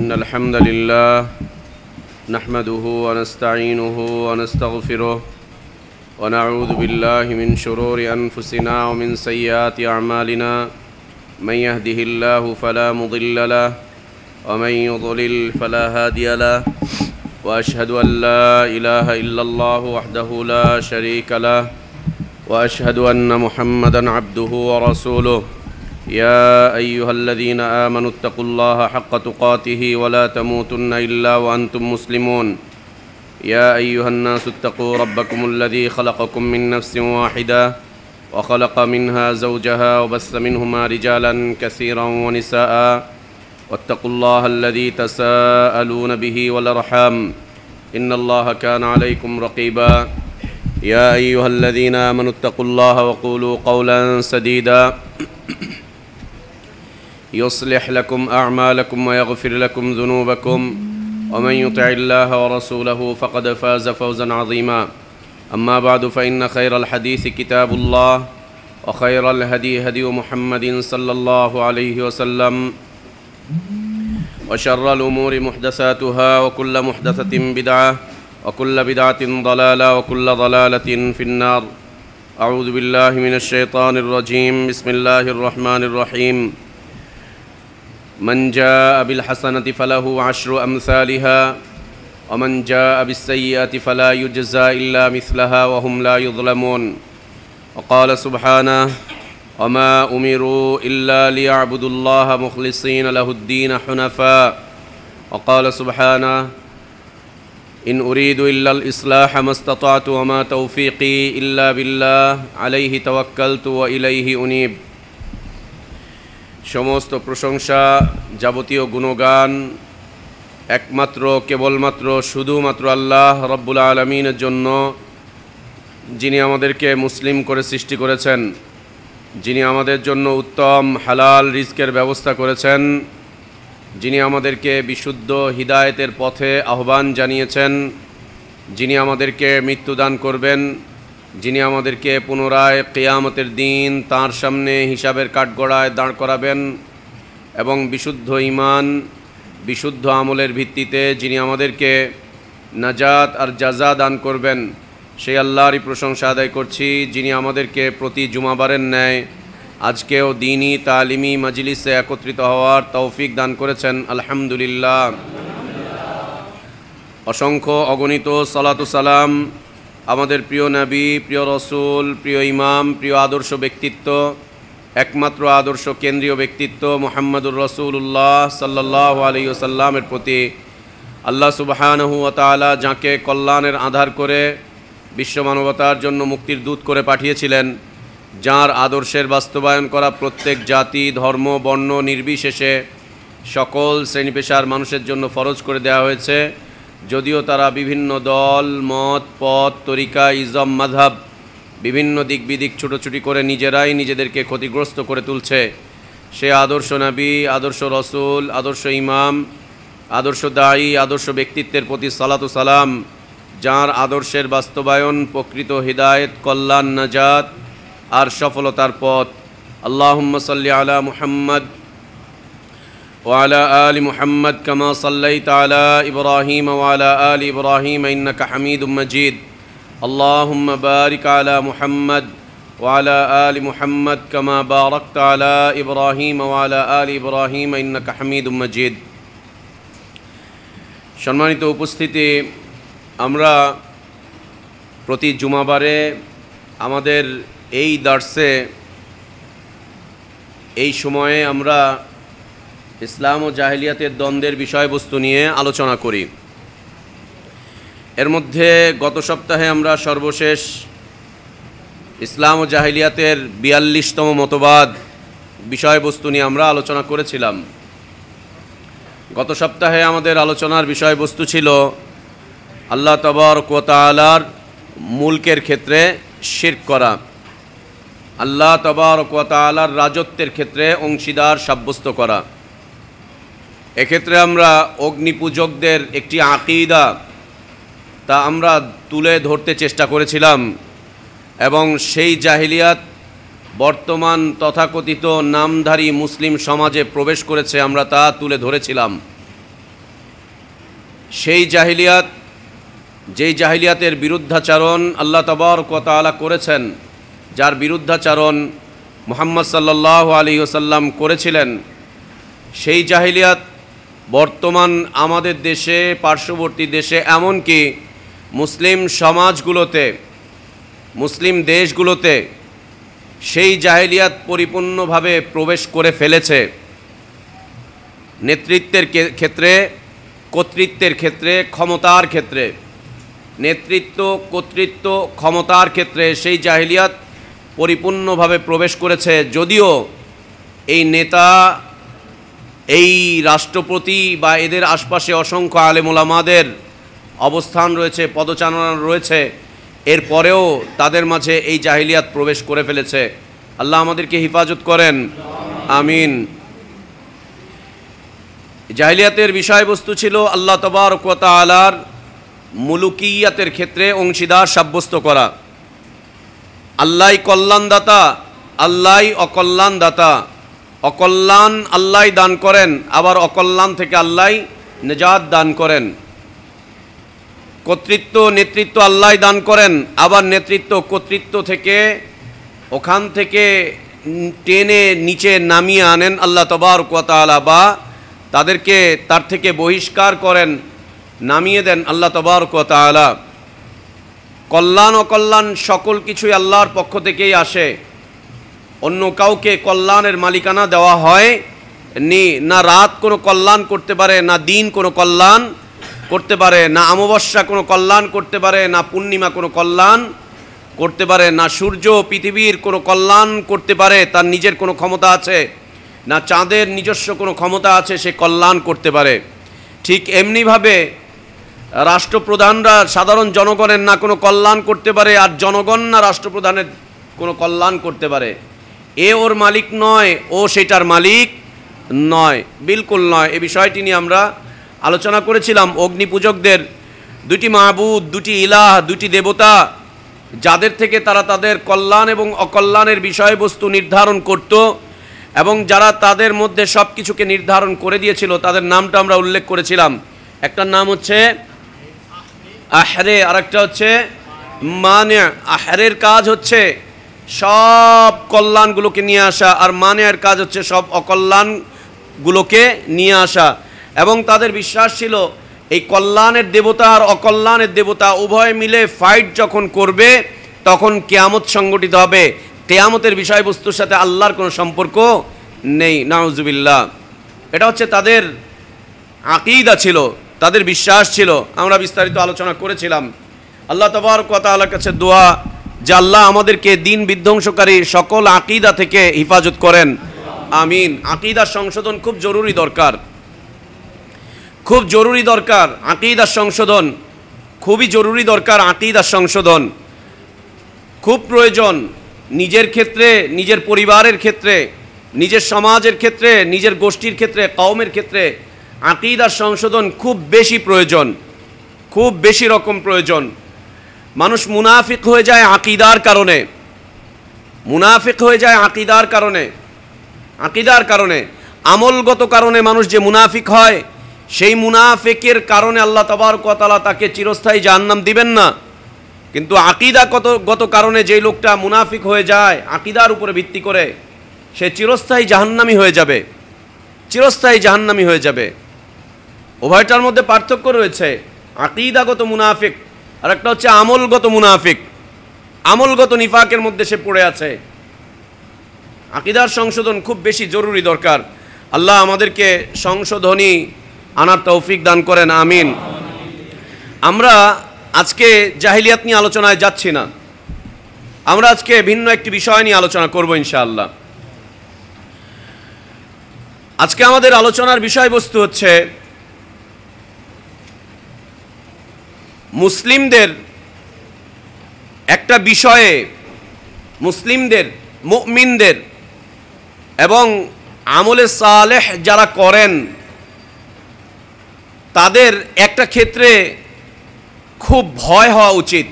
إن الحمد لله نحمده ونستعينه ونستغفره ونعوذ بالله من شرور أنفسنا ومن سيئات أعمالنا من يهده الله فلا مضل له ومن يضلل فلا هادي له وأشهد أن لا إله إلا الله وحده لا شريك له وأشهد أن محمدًا عبده ورسوله يا أيها الذين آمنوا اتقوا الله حق تقاته ولا تموتن إلا وأنتم مسلمون يا أيها الناس اتقوا ربكم الذي خلقكم من نفس واحدة وخلق منها زوجها وبث منهما رجالا كثيرا ونساء واتقوا الله الذي تساءلون به والأرحام إن الله كان عليكم رقيبا يا أيها الذين آمنوا اتقوا الله وقولوا قولا سديدا يصلح لكم أعمالكم ويغفر لكم ذنوبكم ومن يطع الله ورسوله فقد فاز فوزا عظيما أما بعد فإن خير الحديث كتاب الله وخير الهدي هدي محمد صلى الله عليه وسلم وشر الأمور محدثاتها وكل محدثة بدعة وكل بدعة ضلالة وكل ضلالة في النار أعوذ بالله من الشيطان الرجيم بسم الله الرحمن الرحيم من جاء بالحسنة فله عشر أمثالها ومن جاء بالسيئة فلا يجزى إلا مثلها وهم لا يظلمون وقال سبحانه وما أمروا إلا ليعبدوا الله مخلصين له الدين حنفاء وقال سبحانه إن أريد إلا الإصلاح ما استطعت وما توفيقي إلا بالله عليه توكلت وإليه أنيب সমস্ত প্রশংসা যাবতীয় গুণগান একমাত্র কেবলমাত্র শুধুমাত্র আল্লাহ রব্বুল আলামিনের জন্য, যিনি আমাদেরকে মুসলিম করে সৃষ্টি করেছেন, যিনি আমাদের জন্য উত্তম হালাল রিজকের ব্যবস্থা করেছেন, যিনি আমাদেরকে বিশুদ্ধ হিদায়েতের পথে আহ্বান জানিয়েছেন, যিনি আমাদেরকে মৃত্যুদান করবেন, যিনি আমাদেরকে পুনরায় কিয়ামতের দিন তাঁর সামনে হিসাবের কাঠগড়ায় দাঁড় করাবেন এবং বিশুদ্ধ ঈমান বিশুদ্ধ আমলের ভিত্তিতে যিনি আমাদেরকে নাজাত আর জাযা দান করবেন, সেই আল্লাহরই প্রশংসা আদায় করছি, যিনি আমাদেরকে প্রতি জুমাবারের ন্যায় আজকেও দ্বীনি তালিমি মজলিসে একত্রিত হওয়ার তৌফিক দান করেছেন। আলহামদুলিল্লাহ। অসংখ্য অগণিত সালাত ও সালাম আমাদের প্রিয় নবী, প্রিয় রসুল, প্রিয় ইমাম, প্রিয় আদর্শ ব্যক্তিত্ব, একমাত্র আদর্শ কেন্দ্রীয় ব্যক্তিত্ব মুহাম্মদুর রাসূলুল্লাহ সাল্লাল্লাহু আলাইহি ওয়াসাল্লামের প্রতি আল্লাহ সুবহানাহু ওয়া তাআলা যাকে কল্যাণের আধার করে বিশ্ব মানবতার জন্য মুক্তির দূত করে পাঠিয়েছিলেন, যার আদর্শের বাস্তবায়ন করা প্রত্যেক জাতি ধর্ম বর্ণ নির্বিশেষে সকল শ্রেণী পেশার মানুষের জন্য ফরজ করে দেওয়া হয়েছে, যদিও তারা বিভিন্ন দল মত পথ তরিকা ইজম মাযহাব বিভিন্ন দিক বিদিক ছুটোছুটি করে নিজেরাই নিজেদেরকে ক্ষতিগ্রস্ত করে তুলছে। সে আদর্শ নবী, আদর্শ রসুল, আদর্শ ইমাম, আদর্শ দায়ী, আদর্শ ব্যক্তিত্বের প্রতি সালাত ও সালাম, যার আদর্শের বাস্তবায়ন প্রকৃত হিদায়েত, কল্যাণ, নাজাত আর সফলতার পথ। আল্লাহুম্মা সাল্লি আলা মুহাম্মদ وعلى آل محمد كما صليت على إبراهيم وعلى آل إبراهيم إنك حميد مجيد اللهم بارك على محمد وعلى آل محمد كما باركت على إبراهيم وعلى آل إبراهيم إنك حميد مجيد। সম্মানিত উপস্থিতি, আমরা প্রতি জুমাবারে আমাদের এই দার্সে এই সময়ে আমরা ইসলাম ও জাহেলিয়াতের দ্বন্দ্বের বিষয়বস্তু নিয়ে আলোচনা করি। এর মধ্যে গত সপ্তাহে আমরা সর্বশেষ ইসলাম ও জাহেলিয়াতের ৪২তম মতবাদ বিষয়বস্তু নিয়ে আমরা আলোচনা করেছিলাম। গত সপ্তাহে আমাদের আলোচনার বিষয়বস্তু ছিল আল্লাহ তাবারক ওয়া তাআলার মুলকের ক্ষেত্রে শিরক করা, আল্লাহ তাবারক ওয়া তাআলার রাজত্বের ক্ষেত্রে অংশীদার সাব্যস্ত করা। এক্ষেত্রে আমরা অগ্নিপূজকদের একটি আকীদা তা আমরা তুলে ধরতে চেষ্টা করেছিলাম এবং সেই জাহিলিয়াত বর্তমান তথাকথিত নামধারী মুসলিম সমাজে প্রবেশ করেছে আমরা তা তুলে ধরেছিলাম। সেই জাহিলিয়াত, যেই জাহিলিয়াতের বিরুদ্ধাচারণ আল্লাহ তাবারক ওয়া তাআলা করেছেন, যার বিরুদ্ধাচারণ মুহাম্মদ সাল্লাল্লাহু আলাইহি ওয়াসাল্লাম করেছিলেন, সেই জাহিলিয়াত বর্তমান আমাদের দেশে, পার্শ্ববর্তী দেশে, এমনকি মুসলিম সমাজগুলোতে, মুসলিম দেশগুলোতে সেই জাহিলিয়াত পরিপূর্ণভাবে প্রবেশ করে ফেলেছে। নেতৃত্বের ক্ষেত্রে, কর্তৃত্বের ক্ষেত্রে, ক্ষমতার ক্ষেত্রে, নেতৃত্ব, কর্তৃত্ব, ক্ষমতার ক্ষেত্রে সেই জাহিলিয়াত পরিপূর্ণভাবে প্রবেশ করেছে। যদিও এই নেতা, এই রাষ্ট্রপতি বা এদের আশপাশে অসংখ্য আলেম ওলামাদের অবস্থান রয়েছে, পদচারণা রয়েছে, এরপরেও তাদের মাঝে এই জাহিলিয়াত প্রবেশ করে ফেলেছে। আল্লাহ আমাদেরকে হিফাজত করেন, আমিন। জাহিলিয়াতের বিষয়বস্তু ছিল আল্লাহ তাবারক ওয়া তাআলার মুলুকিয়াতের ক্ষেত্রে অংশীদার সাব্যস্ত করা। আল্লাহই কল্যাণদাতা, আল্লাহই অকল্যাণদাতা। অকল্যাণ আল্লাহই দান করেন, আবার অকল্যাণ থেকে আল্লাহই নিজাত দান করেন। কর্তৃত্ব, নেতৃত্ব আল্লাহই দান করেন, আবার নেতৃত্ব, কর্তৃত্ব থেকে ওখান থেকে টেনে নিচে নামিয়ে আনেন আল্লাহ তাবারক ওয়া তাআলা, বা তাদেরকে তার থেকে বহিষ্কার করেন, নামিয়ে দেন আল্লাহ তাবারক ওয়া তাআলা। কল্যাণ অকল্যাণ সকল কিছুই আল্লাহর পক্ষ থেকেই আসে। অন্য কাউকে কল্যাণের মালিকানা দেওয়া হয় নি। না রাত কোনো কল্যাণ করতে পারে, না দিন কোনো কল্যাণ করতে পারে, না অমাবস্যা কোনো কল্যাণ করতে পারে, না পূর্ণিমা কোনো কল্যাণ করতে পারে, না সূর্য পৃথিবীর কোনো কল্যাণ করতে পারে, তার নিজের কোনো ক্ষমতা আছে, না চাঁদের নিজস্ব কোনো ক্ষমতা আছে সে কল্যাণ করতে পারে। ঠিক এমনিভাবে রাষ্ট্রপ্রধানরা সাধারণ জনগণের না কোনো কল্যাণ করতে পারে, আর জনগণ না রাষ্ট্রপ্রধানের কোনো কল্যাণ করতে পারে। এ ওর মালিক নয়, ও সেটার মালিক নয়, বিলকুল নয়। এ বিষয়টি নিয়ে আমরা আলোচনা করেছিলাম। অগ্নিপূজকদের দুটি মাবুদ, দুটি ইলাহ, দুটি দেবতা, যাদের থেকে তারা তাদের কল্যাণ এবং অকল্যাণের বিষয়বস্তু নির্ধারণ করত, এবং যারা তাদের মধ্যে সব কিছুকে নির্ধারণ করে দিয়েছিল, তাদের নামটা আমরা উল্লেখ করেছিলাম। একটার নাম হচ্ছে আহরে, আর একটা হচ্ছে মানে। আহরের কাজ হচ্ছে সব কল্যাণগুলোকে নিয়ে আসা, আর মানের কাজ হচ্ছে সব অকল্যাণগুলোকে নিয়ে আসা। এবং তাদের বিশ্বাস ছিল এই কল্যাণের দেবতা আর অকল্যাণের দেবতা উভয় মিলে ফাইট যখন করবে তখন কিয়ামত সংগঠিত হবে। কিয়ামতের বিষয়বস্তুর সাথে আল্লাহর কোনো সম্পর্ক নেই, নাউজুবিল্লাহ। এটা হচ্ছে তাদের আকীদা ছিল, তাদের বিশ্বাস ছিল। আমরা বিস্তারিত আলোচনা করেছিলাম। আল্লাহ তাবারক ওয়া তাআলার কাছে দোয়া যে আল্লাহ আমাদেরকে দিন বিধ্বংসকারী সকল আকীদা থেকে হেফাজত করেন, আমিন। আকীদার সংশোধন খুব জরুরি দরকার, খুব জরুরি দরকার। আকীদার সংশোধন খুবই জরুরি দরকার। আকীদার সংশোধন খুব প্রয়োজন, নিজের ক্ষেত্রে, নিজের পরিবারের ক্ষেত্রে, নিজের সমাজের ক্ষেত্রে, নিজের গোষ্ঠীর ক্ষেত্রে, কওমের ক্ষেত্রে আকীদার সংশোধন খুব বেশি প্রয়োজন, খুব বেশি রকম প্রয়োজন। মানুষ মুনাফিক হয়ে যায় আকীদার কারণে, মুনাফিক হয়ে যায় আকীদার কারণে, আকীদার কারণে, আমলগত কারণে মানুষ যে মুনাফিক হয়, সেই মুনাফিকের কারণে আল্লাহ তাবারক ওয়া তাআলা তাকে চিরস্থায়ী জাহান্নাম দিবেন না। কিন্তু আকীদাগত কারণে যেই লোকটা মুনাফিক হয়ে যায় আকীদার উপরে ভিত্তি করে, সে চিরস্থায়ী জাহান্নামী হয়ে যাবে, চিরস্থায়ী জাহান্নামী হয়ে যাবে। উভয়টার মধ্যে পার্থক্য রয়েছে। আকীদাগত মুনাফিক আর একটা হচ্ছে আমলগত মুনাফিক। আমলগত নিফাকের মধ্যে সে পড়ে আছে। আকীদার সংশোধন খুব বেশি জরুরি দরকার। আল্লাহ আমাদেরকে সংশোধনী আনার তৌফিক দান করেন, আমিন। আমরা আজকে জাহিলিয়াত নিয়ে আলোচনায় যাচ্ছি না, আমরা আজকে ভিন্ন একটি বিষয় নিয়ে আলোচনা করব ইনশাআল্লাহ। আজকে আমাদের আলোচনার বিষয়বস্তু হচ্ছে মুসলিমদের একটা বিষয়ে, মুসলিমদের, মুমিনদের এবং আমলে সালেহ যারা করেন তাদের একটা ক্ষেত্রে খুব ভয় হওয়া উচিত,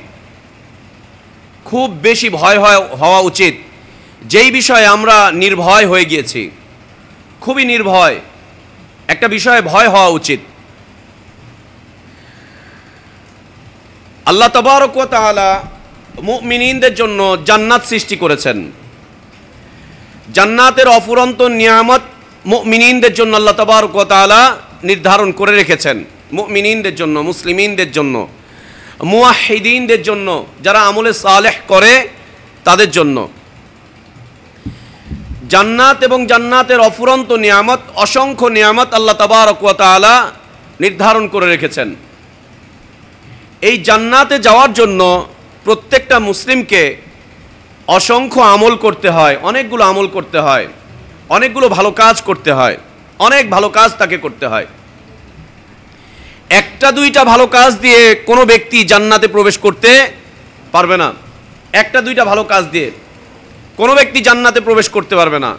খুব বেশি ভয় হওয়া উচিত, যেই বিষয়ে আমরা নির্ভয় হয়ে গিয়েছি, খুবই নির্ভয় একটা বিষয়ে ভয় হওয়া উচিত। আল্লাহ তাবারক ওয়া তাআলা মুমিনদের জন্য জান্নাত সৃষ্টি করেছেন। জান্নাতের অফুরন্ত নিয়ামত মুমিনদের জন্য আল্লাহ তাবারক ওয়া তাআলা নির্ধারণ করে রেখেছেন। মুমিনদের জন্য, মুসলিমিনদের জন্য, মুওয়াহিদিনদের জন্য, যারা আমলে সালেহ করে তাদের জন্য জান্নাত এবং জান্নাতের অফুরন্ত নিয়ামত, অসংখ্য নিয়ামত আল্লাহ তাবারক ওয়া তাআলা নির্ধারণ করে রেখেছেন। এই জান্নাতে যাওয়ার জন্য প্রত্যেকটা মুসলিমকে অসংখ্য আমল করতে হয়, অনেকগুলো আমল করতে হয়, অনেকগুলো ভালো কাজ করতে হয়, অনেক ভালো কাজ তাকে করতে হয়। একটা দুইটা ভালো কাজ দিয়ে কোনো ব্যক্তি জান্নাতে প্রবেশ করতে পারবে না। একটা দুইটা ভালো কাজ দিয়ে কোনো ব্যক্তি জান্নাতে প্রবেশ করতে পারবে না।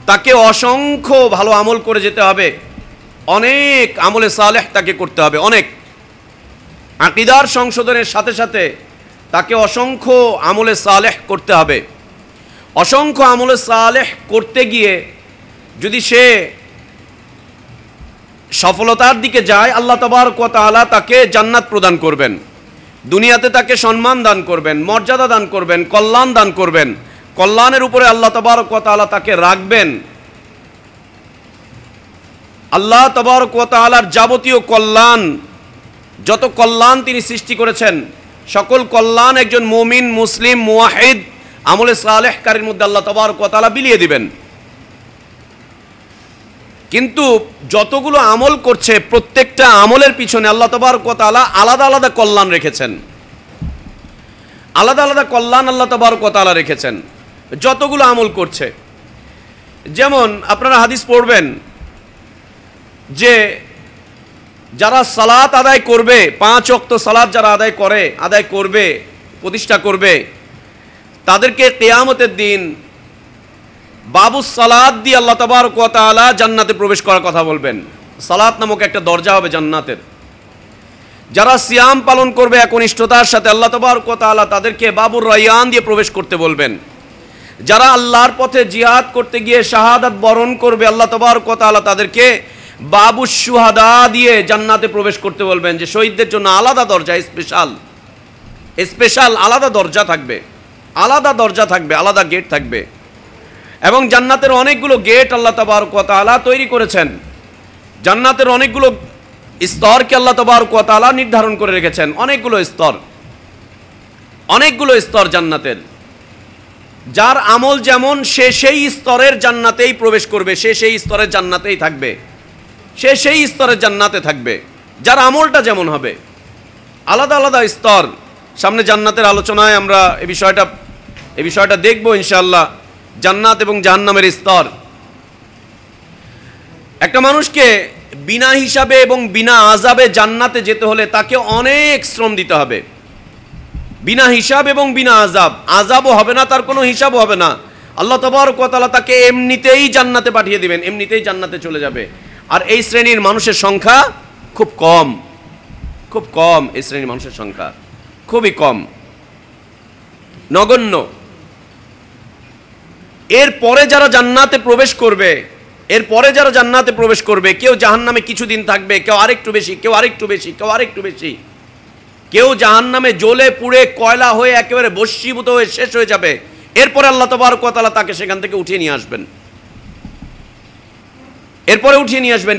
তাকে অসংখ্য ভালো আমল করে যেতে হবে, অনেক আমলে সালেহ তাকে করতে হবে, অনেক আকীদার সংশোধনের সাথে সাথে তাকে অসংখ্য আমলে সালেহ করতে হবে। অসংখ্য আমলে সালেহ করতে গিয়ে যদি সে সফলতার দিকে যায়, আল্লাহ তাবারক ওয়া তাআলা তাকে জান্নাত প্রদান করবেন, দুনিয়াতে তাকে সম্মান দান করবেন, মর্যাদা দান করবেন, কল্যাণ দান করবেন। কল্যাণের উপরে আল্লাহ তাবারক ওয়া তাআলা তাকে রাখবেন। আল্লাহ তাবারক ওয়া তাআলার যাবতীয় কল্যাণ, যত কল্যাণ তিনি সৃষ্টি করেছেন, সকল কল্যাণ একজন মুমিন, মুসলিম, মুওয়াহিদ, আমলে সালেহকারীর মধ্যে আল্লাহ তাবারক ওয়া তাআলা বিলিয়ে দিবেন। কিন্তু যতগুলো আমল করছে, প্রত্যেকটা আমলের পিছনে আল্লাহ তাবারক ওয়া তাআলা আলাদা আলাদা কল্যাণ রেখেছেন, আলাদা আলাদা কল্যাণ আল্লাহ তাবারক ওয়া তাআলা রেখেছেন যতগুলো আমল করছে। যেমন আপনারা হাদিস পড়বেন যে যারা সালাত আদায় করবে, 5 ওয়াক্ত সালাত যারা আদায় করবে, প্রতিষ্ঠা করবে, তাদেরকে কিয়ামতের দিন বাবুস সালাত দিয়ে আল্লাহ তাবারক ওয়া তাআলা জান্নাতে প্রবেশ করার কথা বলবেন। সালাত নামক একটা দরজা হবে জান্নাতের। যারা সিয়াম পালন করবে একনিষ্ঠতার সাথে, আল্লাহ তাবারক ওয়া তাআলা তাদেরকে বাবুর রায়্যান দিয়ে প্রবেশ করতে বলবেন। যারা আল্লাহর পথে জিহাদ করতে গিয়ে শাহাদাত বরণ করবে, আল্লাহ তাবারক ওয়া তাআলা তাদেরকে বাবুস শুহাদা দিয়ে জান্নাতে প্রবেশ করতে বলবেন। যে শহীদদের জন্য আলাদা দরজা, স্পেশাল আলাদা দরজা থাকবে, আলাদা দরজা থাকবে, আলাদা গেট থাকবে। এবং জান্নাতের অনেকগুলো গেট আল্লাহ তাবারক ওয়া তাআলা তৈরি করেছেন। জান্নাতের অনেকগুলো স্তরকে আল্লাহ তাবারক ওয়া তাআলা নির্ধারণ করে রেখেছেন। অনেকগুলো স্তর জান্নাতের। যার আমল যেমন, সে সেই স্তরের জান্নাতেই প্রবেশ করবে, সে সেই স্তরের জান্নাতেই থাকবে, সে সেই স্তরের জান্নাতে থাকবে। যার আমলটা যেমন হবে, আলাদা আলাদা স্তর। সামনে জান্নাতের আলোচনায় আমরা এই বিষয়টা দেখব ইনশাআল্লাহ, জান্নাত এবং জাহান্নামের স্তর। একটা মানুষকে বিনা হিসাবে এবং বিনা আযাবে জান্নাতে যেতে হলে তাকে অনেক শ্রম দিতে হবে। বিনা হিসাব এবং বিনা আযাবও হবে না, তার কোনো হিসাবও হবে না। আল্লাহ তাবারক ওয়া তাআলা তাকে এমনিতেই জান্নাতে পাঠিয়ে দিবেন, এমনিতেই জান্নাতে চলে যাবে। আর এই শ্রেণীর মানুষের সংখ্যা খুব কম, খুব কম। এই শ্রেণীর মানুষের সংখ্যা খুবই কম, নগণ্য। এরপরে যারা জান্নাতে প্রবেশ করবে, কেউ জাহান্নামে কিছুদিন থাকবে, কেউ আরেকটু বেশি, কেউ আরেকটু বেশি, কেউ আরেকটু বেশি। কেউ জাহান্নামে জ্বলে পুড়ে কয়লা হয়ে একেবারে ভস্মীভূত হয়ে শেষ হয়ে যাবে। এরপরে আল্লাহ তাবারক ওয়া তাআলা তাকে সেখান থেকে উঠিয়ে নিয়ে আসবেন।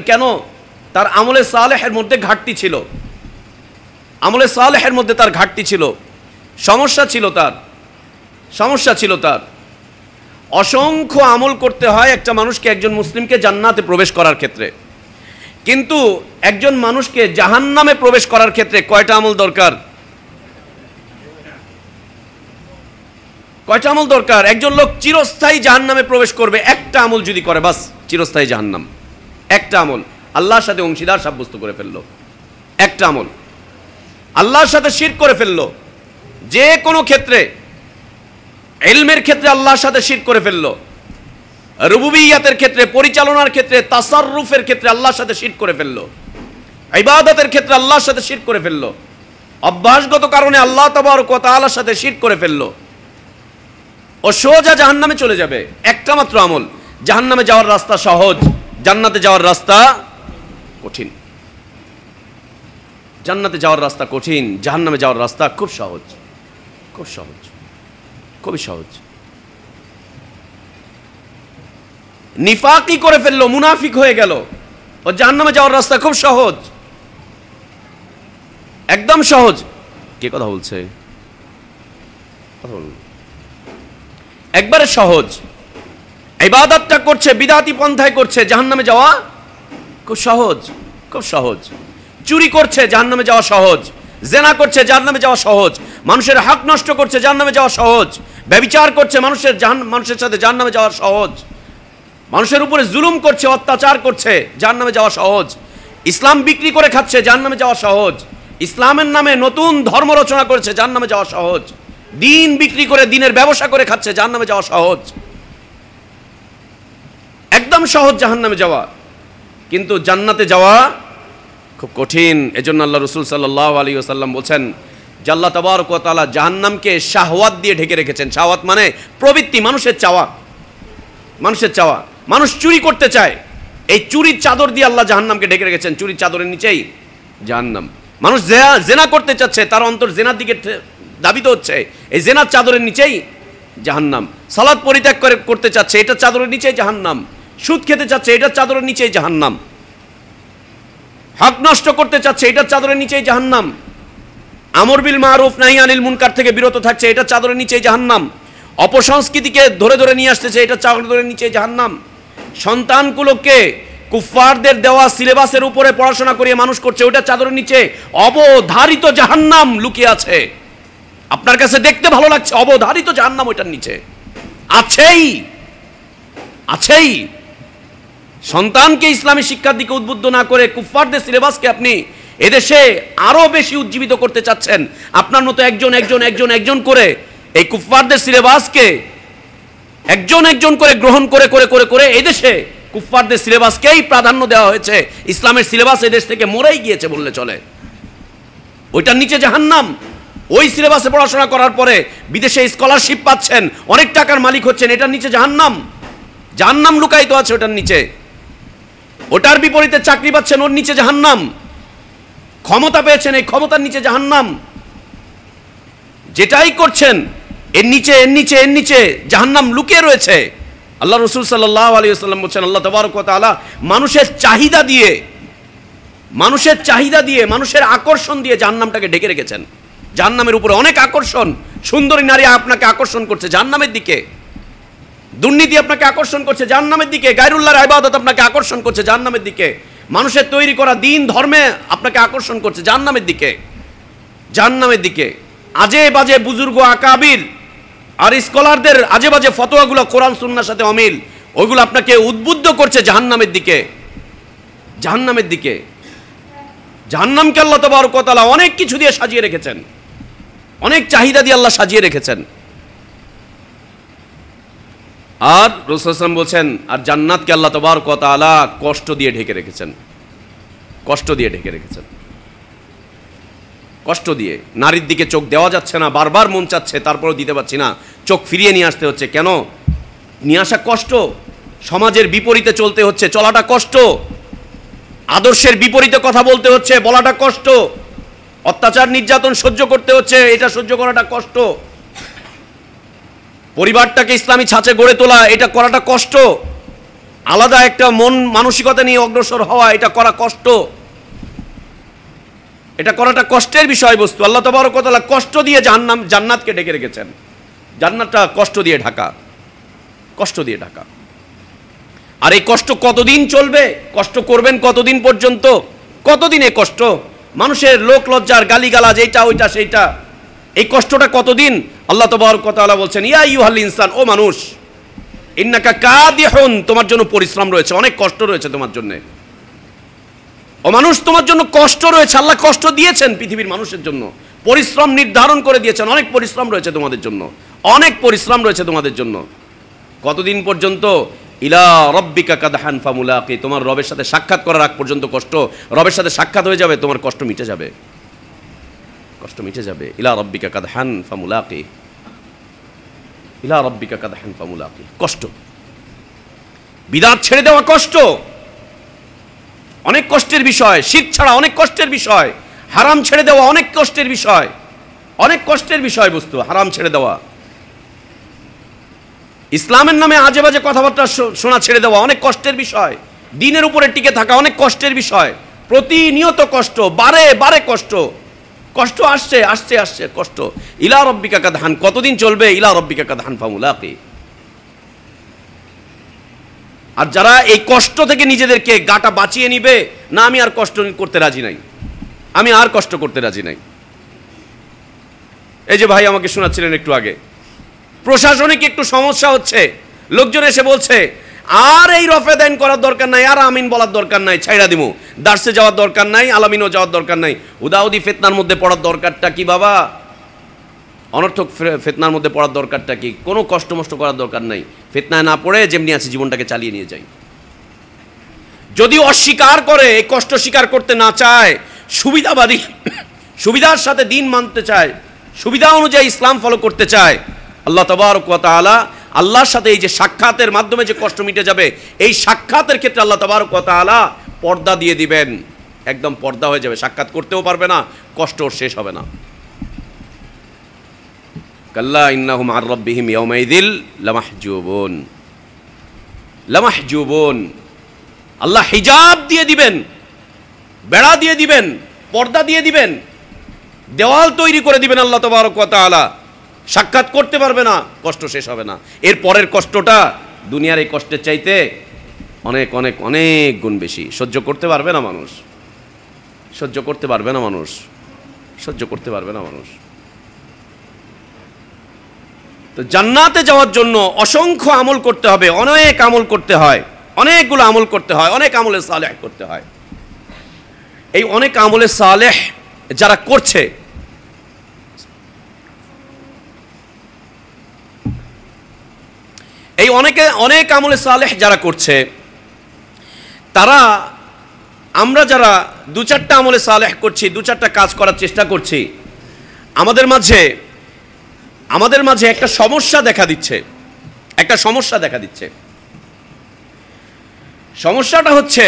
কেন? তার আমলে সালেহের মধ্যে ঘাটতি ছিল, আমলে সালেহের মধ্যে তার ঘাটতি ছিল, সমস্যা ছিল তার। অসংখ্য আমল করতে হয় একটা মানুষকে, একজন মুসলিমকে জান্নাতে প্রবেশ করার ক্ষেত্রে। কিন্তু একজন মানুষকে জাহান্নামে প্রবেশ করার ক্ষেত্রে কয়টা আমল দরকার? একজন লোক চিরস্থায়ী জাহান্নামে প্রবেশ করবে একটা আমল যদি করে, বাস চিরস্থায়ী জাহান্নাম। একটা আমল, আল্লাহর সাথে অংশীদার সাব্যস্ত করে ফেললো, একটা আমল আল্লাহর সাথে শিরক করে ফেললো। যে কোনো ক্ষেত্রে, ইলমের ক্ষেত্রে আল্লাহর সাথে শিরক করে ফেললো, রুবুবিয়্যাতের ক্ষেত্রে, পরিচালনার ক্ষেত্রে, তাসাররুফের ক্ষেত্রে আল্লাহর সাথে শিরক করে ফেললো, ইবাদতের ক্ষেত্রে আল্লাহর সাথে শিরক করে ফেললো, অভ্যাসগত কারণে আল্লাহ তাবারক ওয়া তাআলার সাথে শিরক করে ফেললো, ও সোজা জাহান্নামে চলে যাবে। একটা মাত্র আমল। জাহান্নামে যাওয়ার রাস্তা সহজ, জান্নাতে যাওয়ার রাস্তা কঠিন। জান্নাতে যাওয়ার রাস্তা কঠিন, জাহান্নামে যাওয়ার রাস্তা খুব সহজ, খুব সহজ, খুবই সহজ। নিফাকি করে ফেললো, মুনাফিক হয়ে গেল, ও জাহান্নামে যাওয়ার রাস্তা খুব সহজ, একদম সহজ। কে কথা বলছে? একবারে সহজ। ইবাদতটা করছে, বিদআতি পন্থায় করছে, জাহান্নামে যাওয়া খুব সহজ, খুব সহজ। চুরি করছে, জাহান্নামে যাওয়া সহজ। জেনা করছে, জাহান্নামে যাওয়া সহজ। মানুষের হক নষ্ট করছে, জাহান্নামে যাওয়া সহজ। ব্যভিচার করছে, মানুষের সাথে জাহান্নামে যাওয়া সহজ। মানুষের উপরে জুলুম করছে, অত্যাচার করছে, জাহান্নামে যাওয়া সহজ। ইসলাম বিক্রি করে খাচ্ছে, জাহান্নামে যাওয়া সহজ। ইসলামের নামে নতুন ধর্ম রচনা করেছে, জাহান্নামে যাওয়া সহজ। দিন বিক্রি করে, দিনের ব্যবসা করে খাচ্ছে, জাহান্নামে যাওয়া সহজ, একদম সহজ জাহান্নামে যাওয়া। কিন্তু জান্নাতে যাওয়া খুব কঠিন। এজন্য আল্লাহ রাসূল সাল্লাল্লাহু আলাইহি ওয়াসাল্লাম বলেন যে আল্লাহ তাবারক ওয়া তাআলা জাহান্নামকে শাহওয়াত দিয়ে ঢেকে রেখেছেন। শাহওয়াত মানে প্রবৃত্তি, মানুষের চাওয়া, মানুষের চাওয়া। মানুষ চুরি করতে চায়, এই চুরির চাদর দিয়ে আল্লাহ জাহান্নামকে ঢেকে রেখেছেন। চুরির চাদরের নিচেই জাহান্নাম। মানুষ জেনা করতে চাচ্ছে, তার অন্তর জেনার দিকে দাবিত হচ্ছে, এই জেনার চাদরের নিচেই জাহান্নাম। সালাত পরিত্যাগ করতে চাচ্ছে, এটার চাদরের নিচেই জাহান্নাম। সুদ খেতে চাচ্ছে, এটার চাদরের নিচেই জাহান্নাম। হক নষ্ট করতে চাচ্ছে, এটার চাদরের নিচেই জাহান্নাম। আমর বিল মারুফ নাহি আনিল মুনকার থেকে বিরত থাকছে, এটার চাদরের নিচেই জাহান্নাম। অপসংস্কৃতিকে ধরে ধরে নিয়ে আসতেছে, এটার চাদরের নিচেই জাহান্নাম। সন্তানগুলোকে কুফফারদের দেওয়া সিলেবাসের উপরে পড়াশোনা করিয়ে মানুষ করছে, ওইটার চাদরের নিচে অবধারিত জাহান্নাম লুকিয়ে আছে। আপনার কাছে দেখতে ভালো লাগছে, অবধারিত জাহান্নাম ওইটার নিচে আছেই, আছেই। সন্তানকে ইসলামী শিক্ষার দিকে উদ্বুদ্ধ না করে কুফফারদের সিলেবাসকে আপনি এদেশে আরো বেশি উজ্জীবিত করতে চাচ্ছেন। আপনার মতো একজন একজন একজন একজন করে এই কুফফারদের সিলেবাসকে একজন একজন করে গ্রহণ করে করে করে করে এদেশে কুফফারদের সিলেবাসকেই প্রাধান্য দেওয়া হয়েছে। ইসলামের সিলেবাস এদেশ থেকে মরেই গিয়েছে বললে চলে। ওইটার নিচে জাহান্নাম। ওই সিলেবাসে পড়াশোনা করার পরে বিদেশে স্কলারশিপ পাচ্ছেন, অনেক টাকার মালিক হচ্ছেন, এটার নিচে জাহান্নাম। জাহান্নাম লুকায়িত আছে ওটার নিচে। ওটার বিপরীতে চাকরি পাচ্ছেন, ওর নিচে জাহান্নাম। ক্ষমতা পেয়েছেন, এই ক্ষমতার নিচে জাহান্নাম। যেটাই করছেন এর নিচে এর নিচে এর নিচে জাহান্নাম লুকিয়ে রয়েছে। আল্লাহ রাসূল সাল্লাল্লাহু আলাইহি ওয়াসাল্লাম বলেন, আল্লাহ তাবারক ওয়া তাআলা মানুষের চাহিদা দিয়ে, মানুষের চাহিদা দিয়ে, মানুষের আকর্ষণ দিয়ে জাহান্নামটাকে ঢেকে রেখেছেন। জাহান্নামের উপরে অনেক আকর্ষণ। সুন্দরী নারী আপনাকে আকর্ষণ করছে জাহান্নামের দিকে, দুর্নীতি আপনাকে আকর্ষণ করছে জাহান্নামের দিকে, গায়রুল্লাহর ইবাদত আপনাকে আকর্ষণ করছে জাহান্নামের দিকে, মানুষের তৈরি করা দিন ধর্মে আপনাকে আকর্ষণ করছে জাহান্নামের দিকে, জাহান্নামের দিকে। আজে বাজে বুজুর্গ আকাবির আর স্কলারদের আজে বাজে ফতোয়াগুলো কোরআন সুন্নাহর সাথে অমিল, ওইগুলো আপনাকে উদ্বুদ্ধ করছে জাহান্নামের দিকে, জাহান্নামের দিকে। জাহান্নামকে আল্লাহ তাবারক ওয়া তাআলা অনেক কিছু দিয়ে সাজিয়ে রেখেছেন, অনেক চাহিদা দিয়ে আল্লাহ সাজিয়ে রেখেছেন। আর রাসূল সাল্লাল্লাহু আলাইহি ওয়াসাল্লাম বলছেন, আর জান্নাতকে আল্লাহ তাবারক ওয়া তাআলা কষ্ট দিয়ে ঢেকে রেখেছেন, কষ্ট দিয়ে ঢেকে রেখেছেন, কষ্ট দিয়ে। নারীর দিকে চোখ দেওয়া যাচ্ছে না, বারবার মন চাচ্ছে, তারপরেও দিতে পারছি না, চোখ ফিরিয়ে নিয়ে আসতে হচ্ছে। কেন? নিয়ে আসা কষ্ট। সমাজের বিপরীতে চলতে হচ্ছে, চলাটা কষ্ট। আদর্শের বিপরীতে কথা বলতে হচ্ছে, বলাটা কষ্ট। অত্যাচার নির্যাতন সহ্য করতে হচ্ছে, এটা সহ্য করাটা কষ্ট। পরিবারটাকে ইসলামী ছাঁচে গড়ে তোলা, এটা করাটা কষ্ট। আলাদা একটা মন মানসিকতা নিয়ে অগ্রসর হওয়া, এটা করা কষ্ট। এটা করাটা কষ্টের বিষয়বস্তু। আল্লাহ তাবারক ওয়া তাআলা কষ্ট দিয়ে জান্নাতকে ঢেকে রেখেছেন। জান্নাতটা কষ্ট দিয়ে ঢাকা, কষ্ট দিয়ে ঢাকা। আর এই কষ্ট কতদিন চলবে? কষ্ট করবেন কতদিন পর্যন্ত? কতদিন এই কষ্ট? মানুষের লোক লজ্জার গালিগালাজ, এইটা ওইটা সেইটা, এই কষ্টটা কতদিন? আল্লাহ তাবারক ওয়া তাআলা বলছেন, ইয়া আইয়ুহাল ইনসান, ও মানুষ, ইন্নাকা কাদিহুন, তোমার জন্য পরিশ্রম রয়েছে, অনেক কষ্ট রয়েছে তোমার জন্য। ও মানুষ, তোমার জন্য কষ্ট রয়েছে। আল্লাহ কষ্ট দিয়েছেন পৃথিবীর মানুষের জন্য, পরিশ্রম নির্ধারণ করে দিয়েছেন। অনেক পরিশ্রম রয়েছে তোমাদের জন্য, অনেক পরিশ্রম রয়েছে তোমাদের জন্য। কতদিন পর্যন্ত? ইলা রাব্বিকা কাদহান ফামুলাকি, তোমার রবের সাথে সাক্ষাৎ করার আগ পর্যন্ত কষ্ট। রবের সাথে সাক্ষাৎ হয়ে যাবে, তোমার কষ্ট মিটে যাবে, কষ্ট মিটে যাবে। ইলা রাব্বিকা কাদহান ফামুলাকি, ইলা রাব্বিকা কাদহান ফামুলাকি, কষ্ট। বিদআত ছেড়ে দেওয়া কষ্ট, অনেক কষ্টের বিষয়। শিরক ছাড়া অনেক কষ্টের বিষয়। হারাম ছেড়ে দেওয়া অনেক কষ্টের বিষয়, অনেক কষ্টের বিষয়বস্তু হারাম ছেড়ে দেওয়া। ইসলামের নামে আজে বাজে কথাবার্তা শোনা ছেড়ে দেওয়া অনেক কষ্টের বিষয়। দিনের উপরে টিকে থাকা অনেক কষ্টের বিষয়। প্রতিনিয়ত কষ্ট, বারে বারে কষ্ট, কষ্ট আসছে আসছে আসছে কষ্ট। ইলা রব্বিকা কাদহান, কতদিন চলবে? ইলা রব্বিকা কাদহান ফামুলাকি। আর যারা এই কষ্ট থেকে নিজেদেরকে গাটা বাঁচিয়ে নিবে, না আমি আর কষ্ট করতে রাজি নাই, আমি আর কষ্ট করতে রাজি নাই। এই যে ভাই আমাকে শোনাচ্ছিলেন একটু আগে, প্রশাসনিক একটু সমস্যা হচ্ছে, লোকজন এসে বলছে আর এই রফেদাইন করার দরকার নাই, আর আমিন বলার দরকার নাই, ছাইড়া দিমু, দার্সে যাওয়ার দরকার নাই, আলামিনও যাওয়ার দরকার নাই, উদাউদি ফিতনার মধ্যে পড়ার দরকারটা কি বাবা? অনর্থক ফিতনার মধ্যে পড়ার দরকারটা কি? কোনো কষ্ট মষ্ট করার দরকার নাই, ফিতনায় না পড়ে যেমনি আছে জীবনটাকে চালিয়ে নিয়ে যাই। যদি অস্বীকার করে, এই কষ্ট স্বীকার করতে না চায়, সুবিধাবাদী, সুবিধার সাথে দিন মানতে চায়, সুবিধা অনুযায়ী ইসলাম ফলো করতে চায়, আল্লাহ তাবারক ওয়া তাআলা আল্লাহর সাথে এই যে সাক্ষাতের মাধ্যমে যে কষ্ট মিটে যাবে, এই সাক্ষাতের ক্ষেত্রে আল্লাহ তাবারক ওয়া তাআলা পর্দা দিয়ে দিবেন, একদম পর্দা হয়ে যাবে, সাক্ষাৎ করতেও পারবে না, কষ্ট শেষ হবে না। কাল্লা ইন্নাহুম আন রাব্বিহিম ইয়াওমাইযিল লামাহজুবুন, লামাহজুবুন। আল্লাহ হিজাব দিয়ে দিবেন, বেড়া দিয়ে দিবেন, পর্দা দিয়ে দিবেন, দেওয়াল তৈরি করে দিবেন আল্লাহ তাবারক ওয়া তাআলা, সাক্ষাৎ করতে পারবে না, কষ্ট শেষ হবে না। এর পরের কষ্টটা দুনিয়ার এই কষ্টের চাইতে অনেক অনেক অনেক গুণ বেশি। সহ্য করতে পারবে না মানুষ, সহ্য করতে পারবে না মানুষ, সহ্য করতে পারবে না মানুষ। তো জান্নাতে যাওয়ার জন্য অসংখ্য আমল করতে হবে, অনেক আমল করতে হয়, অনেকগুলো আমল করতে হয়, অনেক আমলে সালেহ করতে হয়। এই অনেক আমলে সালেহ যারা করছে, এই অনেক আমলে সালেহ যারা করছে, তারা, আমরা যারা দু চারটা আমলে সালেহ করছি, দু চারটা কাজ করার চেষ্টা করছি, আমাদের মাঝে একটা সমস্যা দেখা দিচ্ছে, একটা সমস্যা দেখা দিচ্ছে। সমস্যাটা হচ্ছে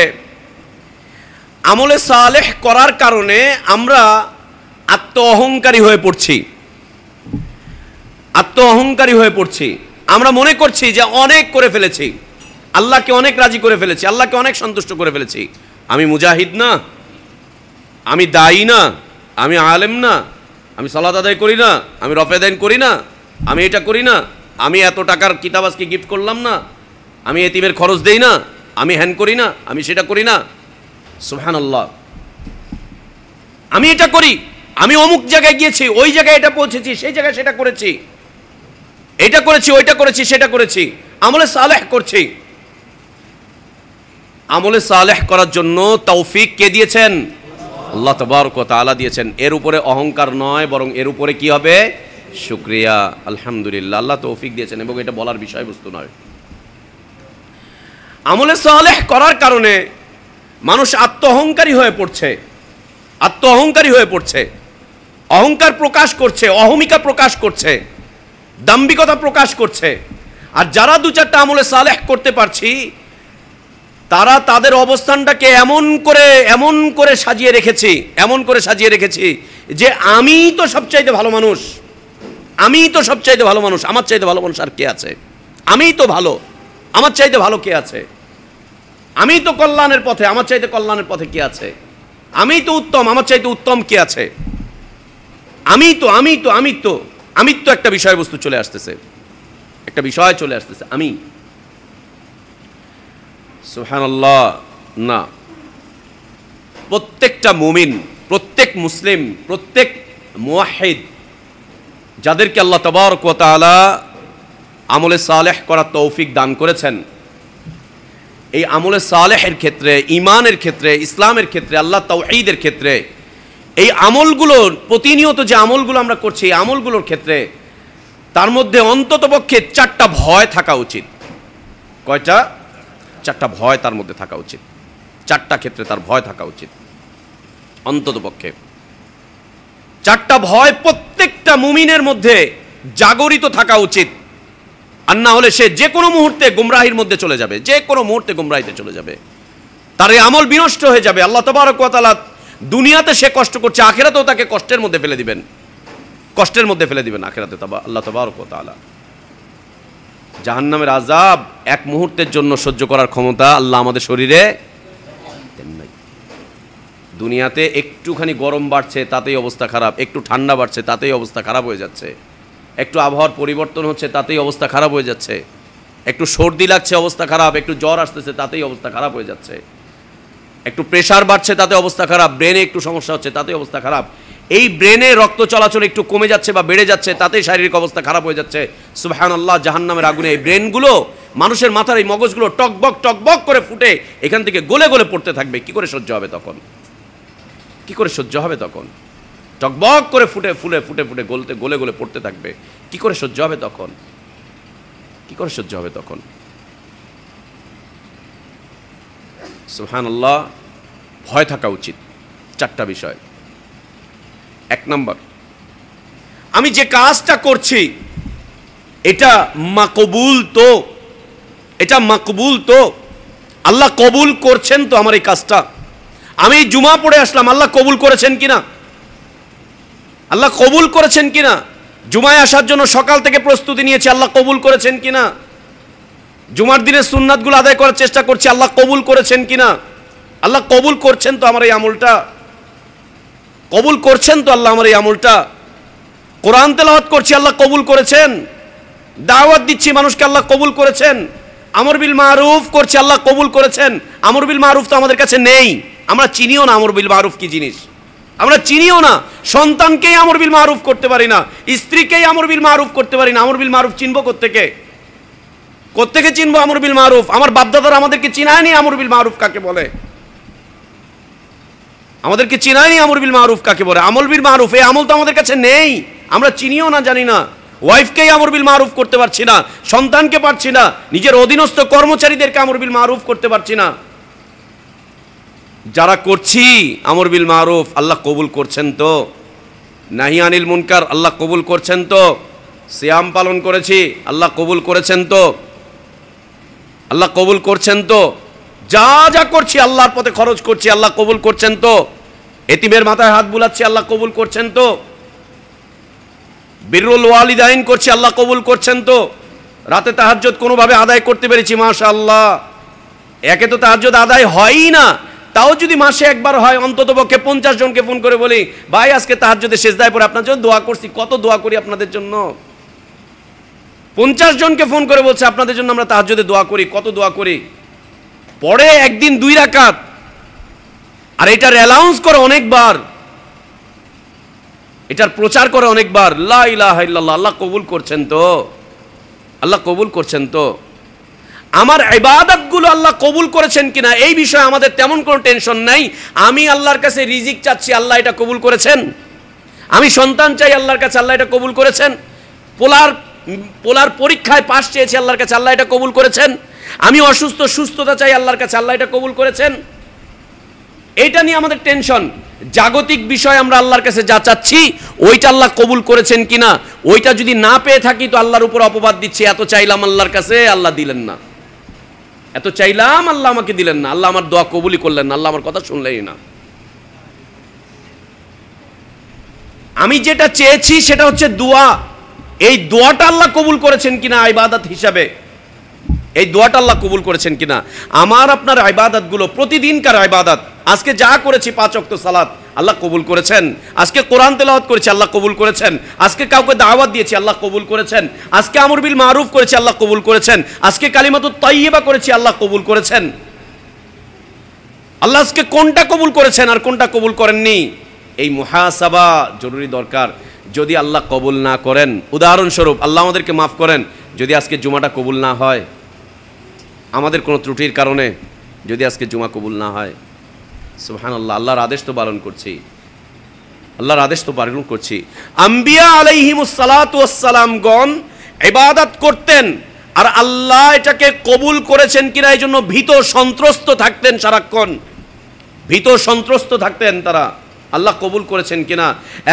আমলে সালেহ করার কারণে আমরা আত্ম অহংকারী হয়ে পড়ছি, আত্ম অহংকারী হয়ে পড়ছি। আমরা মনে করছি যে অনেক করে ফেলেছি, আল্লাহকে অনেক রাজি করে ফেলেছি, আল্লাহকে অনেক সন্তুষ্ট করে ফেলেছি। আমি মুজাহিদ না, আমি দায়ী না, আমি আলেম না, আমি সালাত আদায় করি না, আমি রফেদাইন করি না, আমি এটা করি না, আমি এত টাকার কিতাব আজকে গিফট করলাম না, আমি এতিমের খরচ দেই না, আমি হ্যান করি না, আমি সেটা করি না। সুবহানাল্লাহ, আমি এটা করি, আমি অমুক জায়গায় গিয়েছি, ওই জায়গায় এটা পৌঁছেছি, সেই জায়গায় সেটা করেছি, এটা করেছি, ওইটা করেছি, সেটা করেছি, আমলে সালেহ করছি। আমলে সালেহ করার জন্য তৌফিক কে দিয়েছেন? আল্লাহ তাবারক ওয়া তাআলা দিয়েছেন। এর উপরে অহংকার নয়, বরং এর উপরে কি হবে? শুকরিয়া, আলহামদুলিল্লাহ, আল্লাহ তৌফিক দিয়েছেন, এবং এটা বলার বিষয়বস্তু নয়। আমলে সালেহ করার কারণে মানুষ আত্ম অহংকারী হয়ে পড়ছে, আত্ম অহংকারী হয়ে পড়ছে, অহংকার প্রকাশ করছে, অহমিকা প্রকাশ করছে, দাম্ভিকতা প্রকাশ করছে। আর যারা দু চারটা আমলে সালেহ করতে পারছি, তারা তাদের অবস্থানটাকে এমন করে সাজিয়ে রেখেছি, এমন করে সাজিয়ে রেখেছি যে আমি তো সবচাইতে ভালো মানুষ, আমি তো সবচাইতে ভালো মানুষ, আমার চাইতে ভালো মানুষ আর কে আছে? আমি তো ভালো, আমার চাইতে ভালো কে আছে? আমি তো কল্যাণের পথে, আমার চাইতে কল্যাণের পথে কে আছে? আমি তো উত্তম, আমার চাইতে উত্তম কে আছে? আমি তো একটা বিষয়বস্তু চলে আসতেছে, একটা বিষয় চলে আসতেছে, আমি। সুবহানাল্লাহ, না, প্রত্যেকটা মুমিন, প্রত্যেক মুসলিম, প্রত্যেক মুওয়াহিদ, যাদেরকে আল্লাহ তাবারক ওয়া তাআলা আমলে সালেহ করার তৌফিক দান করেছেন, এই আমলে সালেহের ক্ষেত্রে, ঈমানের ক্ষেত্রে, ইসলামের ক্ষেত্রে, আল্লাহ তাওহীদের ক্ষেত্রে, এই আমলগুলো, প্রতিনিয়ত যে আমলগুলো আমরা করছি, এই আমলগুলোর ক্ষেত্রে তার মধ্যে অন্ততপক্ষে 4টা ভয় থাকা উচিত। কয়টা? 4টা ভয় তার মধ্যে থাকা উচিত, 4টা ক্ষেত্রে তার ভয় থাকা উচিত, অন্ততপক্ষে 4টা ভয় প্রত্যেকটা মুমিনের মধ্যে জাগরিত থাকা উচিত। আর না হলে সে যে কোনো মুহূর্তে গুমরাহির মধ্যে চলে যাবে, যে কোনো মুহূর্তে গুমরাহিতে চলে যাবে, তার এই আমল বিনষ্ট হয়ে যাবে। আল্লাহ তাবারক ওয়া তাআলা দুনিয়াতে সে কষ্ট করছে, আখিরাতেও তাকে কষ্টের মধ্যে ফেলে দিবেন, কষ্টের মধ্যে ফেলে দিবেন আখিরাতে আল্লাহ তাবারক ওয়া তাআলা। জাহান্নামের আযাব এক মুহূর্তের জন্য সহ্য করার ক্ষমতা আল্লাহ আমাদের শরীরে দেন নাই। দুনিয়াতে একটুখানি গরম বাড়ছে তাতেই অবস্থা খারাপ, একটু ঠান্ডা বাড়ছে তাতেই অবস্থা খারাপ হয়ে যাচ্ছে, একটু আবহাওয়ার পরিবর্তন হচ্ছে তাতেই অবস্থা খারাপ হয়ে যাচ্ছে, একটু সর্দি লাগছে অবস্থা খারাপ, একটু জ্বর আসতেছে তাতেই অবস্থা খারাপ হয়ে যাচ্ছে, একটু প্রেশার বাড়ছে তাতে অবস্থা খারাপ, ব্রেনে একটু সমস্যা হচ্ছে তাতেই অবস্থা খারাপ, এই ব্রেনে রক্ত চলাচল একটু কমে যাচ্ছে বা বেড়ে যাচ্ছে তাতেই শারীরিক অবস্থা খারাপ হয়ে যাচ্ছে। সুবহানাল্লাহ, জাহান্নামের আগুনে এই ব্রেনগুলো, মানুষের মাথার এই মগজগুলো টকবক টকবক করে ফুটে এখান থেকে গলে গলে পড়তে থাকবে। কি করে সহ্য হবে তখন? কি করে সহ্য হবে তখন? টকবক করে ফুটে ফুলে ফুটে ফুটে গলতে গলে গলে পড়তে থাকবে। কি করে সহ্য হবে তখন? কি করে সহ্য হবে তখন? সুবহানাল্লাহ, ভয় থাকা উচিত। চারটা বিষয়। এক নম্বর, আমি যে কাজটা করছি এটা মাকবুল তো, এটা মাকবুল তো, আল্লাহ কবুল করছেন তো আমার এই কাজটা। আমি জুমা পড়ে আসলাম, আল্লাহ কবুল করেছেন কিনা, আল্লাহ কবুল করেছেন কিনা। জুমায় আসার জন্য সকাল থেকে প্রস্তুতি নিয়েছি, আল্লাহ কবুল করেছেন কিনা। জুমার দিনের সুন্নাতগুলো আদায় করার চেষ্টা করছি, আল্লাহ কবুল করেছেন কিনা। আল্লাহ কবুল করছেন তো আমার এই আমলটা, কবুল করছেন তো আল্লাহ আমার এই আমলটা। কোরআন তেলাওয়াত করছি, আল্লাহ কবুল করেছেন। দাওয়াত দিচ্ছি মানুষকে, আল্লাহ কবুল করেছেন। আমর বিল মারুফ করছি, আল্লাহ কবুল করেছেন। আমর বিল মারুফ তো আমাদের কাছে নেই, আমরা চিনিও না আমর বিল মারুফ কি জিনিস, আমরা চিনিও না। সন্তানকেই আমর বিল মারুফ করতে পারি না, স্ত্রীকেই আমর বিল মারুফ করতে পারি না। আমর বিল মারুফ চিনবো কোত্থেকে? কোত্থেকে চিনবো আমর বিল মারুফ? আমার বাপদাদারা আমাদেরকে চিনায়নি আমর বিল মারুফ কাকে বলে, আমাদেরকে চিনায়নি আমর বিল মারুফ কাকে বলে। আমল বিল মারুফ এই আমল তো আমাদের কাছে নেই, আমরা চিনিও না, জানি না। ওয়াইফকেই আমর বিল মারুফ করতে পারছি না, সন্তানকে পারছি না, নিজের অধীনস্থ কর্মচারীদেরকে আমর বিল মারুফ করতে পারছি না। যারা করছি আমর বিল মারুফ, আল্লাহ কবুল করছেন তো। নাহি আনিল মুনকার, আল্লাহ কবুল করছেন তো। সিয়াম পালন করেছি, আল্লাহ কবুল করেছেন তো, আল্লাহ কবুল করছেন তো। যা যা করছি আল্লাহর পথে খরচ করছি, আল্লাহ কবুল করছেন তো। এতিমের মাথায় হাত বুলাচ্ছি, আল্লাহ কবুল করছেন তো। বিররুল ওয়ালিদাইন করছি, আল্লাহ কবুল করছেন তো। রাতে তাহাজ্জুদ কোনোভাবে আদায় করতে পেরেছি, মাশাআল্লাহ। একে তো তাহাজ্জুদ আদায় হয়ই না, তাও যদি মাসে একবার হয়, অন্ততপক্ষে 50 জনকে ফোন করে বলি, ভাই আজকে তাহাজ্জুদে সেজদায় পড়ে আপনার জন্য দোয়া করছি। কত দোয়া করি আপনাদের জন্য, 50 জনকে ফোন করে বলছে আপনাদের জন্য আমরা তাহাজ্জুদে দোয়া করি। কত দোয়া করি, পড়ে একদিন 2 রাকাত, আর এটার অ্যালাউন্স করে অনেকবার, এটার প্রচার করে অনেকবার। লা ইলাহা ইল্লাল্লাহ, আল্লাহ কবুল করছেন তো, আল্লাহ কবুল করছেন তো। আমার ইবাদতগুলো আল্লাহ কবুল করেছেন কিনা এই বিষয়ে আমাদের তেমন কোনো টেনশন নাই। আমি আল্লাহর কাছে রিজিক চাচ্ছি, আল্লাহ এটা কবুল করেছেন। আমি সন্তান চাই আল্লাহর কাছে, আল্লাহ এটা কবুল করেছেন। পোলার পরীক্ষায় পাস চেয়েছি আল্লাহর কাছে, আল্লাহ এটা কবুল করেছেন। আমি অসুস্থ, সুস্থতা চাই আল্লাহর কাছে, আল্লাহ এটা কবুল করেছেন। এইটা নিয়ে আমাদের টেনশন। জাগতিক বিষয় আমরা আল্লাহর কাছে যা চাচ্ছি ওইটা আল্লাহ কবুল করেছেন কিনা, ওইটা যদি না পেয়ে থাকি তো আল্লাহর উপর অপবাদ দিচ্ছি। এত চাইলাম আল্লাহর কাছে, আল্লাহ দিলেন না। এত চাইলাম, আল্লাহ আমাকে দিলেন না। আল্লাহ আমার দোয়া কবুলই করলেন না, আল্লাহ আমার কথা শুনলেই না। আমি যেটা চেয়েছি সেটা হচ্ছে দোয়া। এই দোয়াটা আল্লাহ কবুল করেছেন কিনা ইবাদত হিসাবে, এই দোয়াটা আল্লাহ কবুল করেছেন কিনা। আমার আপনার ইবাদতগুলো প্রতিদিনকার ইবাদত, আজকে যা করেছি 5 ওয়াক্ত সালাত আল্লাহ কবুল করেছেন। আজকে কোরআন তেলাওয়াত করেছি, আল্লাহ কবুল করেছেন। আজকে কাউকে দাওয়াত দিয়েছি, আল্লাহ কবুল করেছেন। আজকে আমর বিল মারুফ করেছি, আল্লাহ কবুল করেছেন। আজকে কালিমাতুত তাইয়্যিবা করেছি, আল্লাহ কবুল করেছেন। আল্লাহ আজকে কোনটা কবুল করেছেন আর কোনটা কবুল করেননি, এই মুহাসাবা জরুরি দরকার। যদি আল্লাহ কবুল না করেন, উদাহরণস্বরূপ আল্লাহ আমাদেরকে মাফ করেন, যদি আজকে জুমাটা কবুল না হয়, আমাদের কোনো ত্রুটির কারণে যদি আজকে জুমা কবুল না হয়, সুবহানাল্লাহ, আল্লাহর আদেশ তো পালন করছি, আল্লাহর আদেশ তো পালন করছি। আম্বিয়া আলাইহিমুস সালাতু ওয়াস সালামগণ ইবাদত করতেন, আর আল্লাহ এটাকে কবুল করেছেন কিনা এই জন্য ভীত সন্ত্রস্ত থাকতেন, সারাক্ষণ ভীত সন্ত্রস্ত থাকতেন তারা, আল্লাহ কবুল করেছেন কিনা।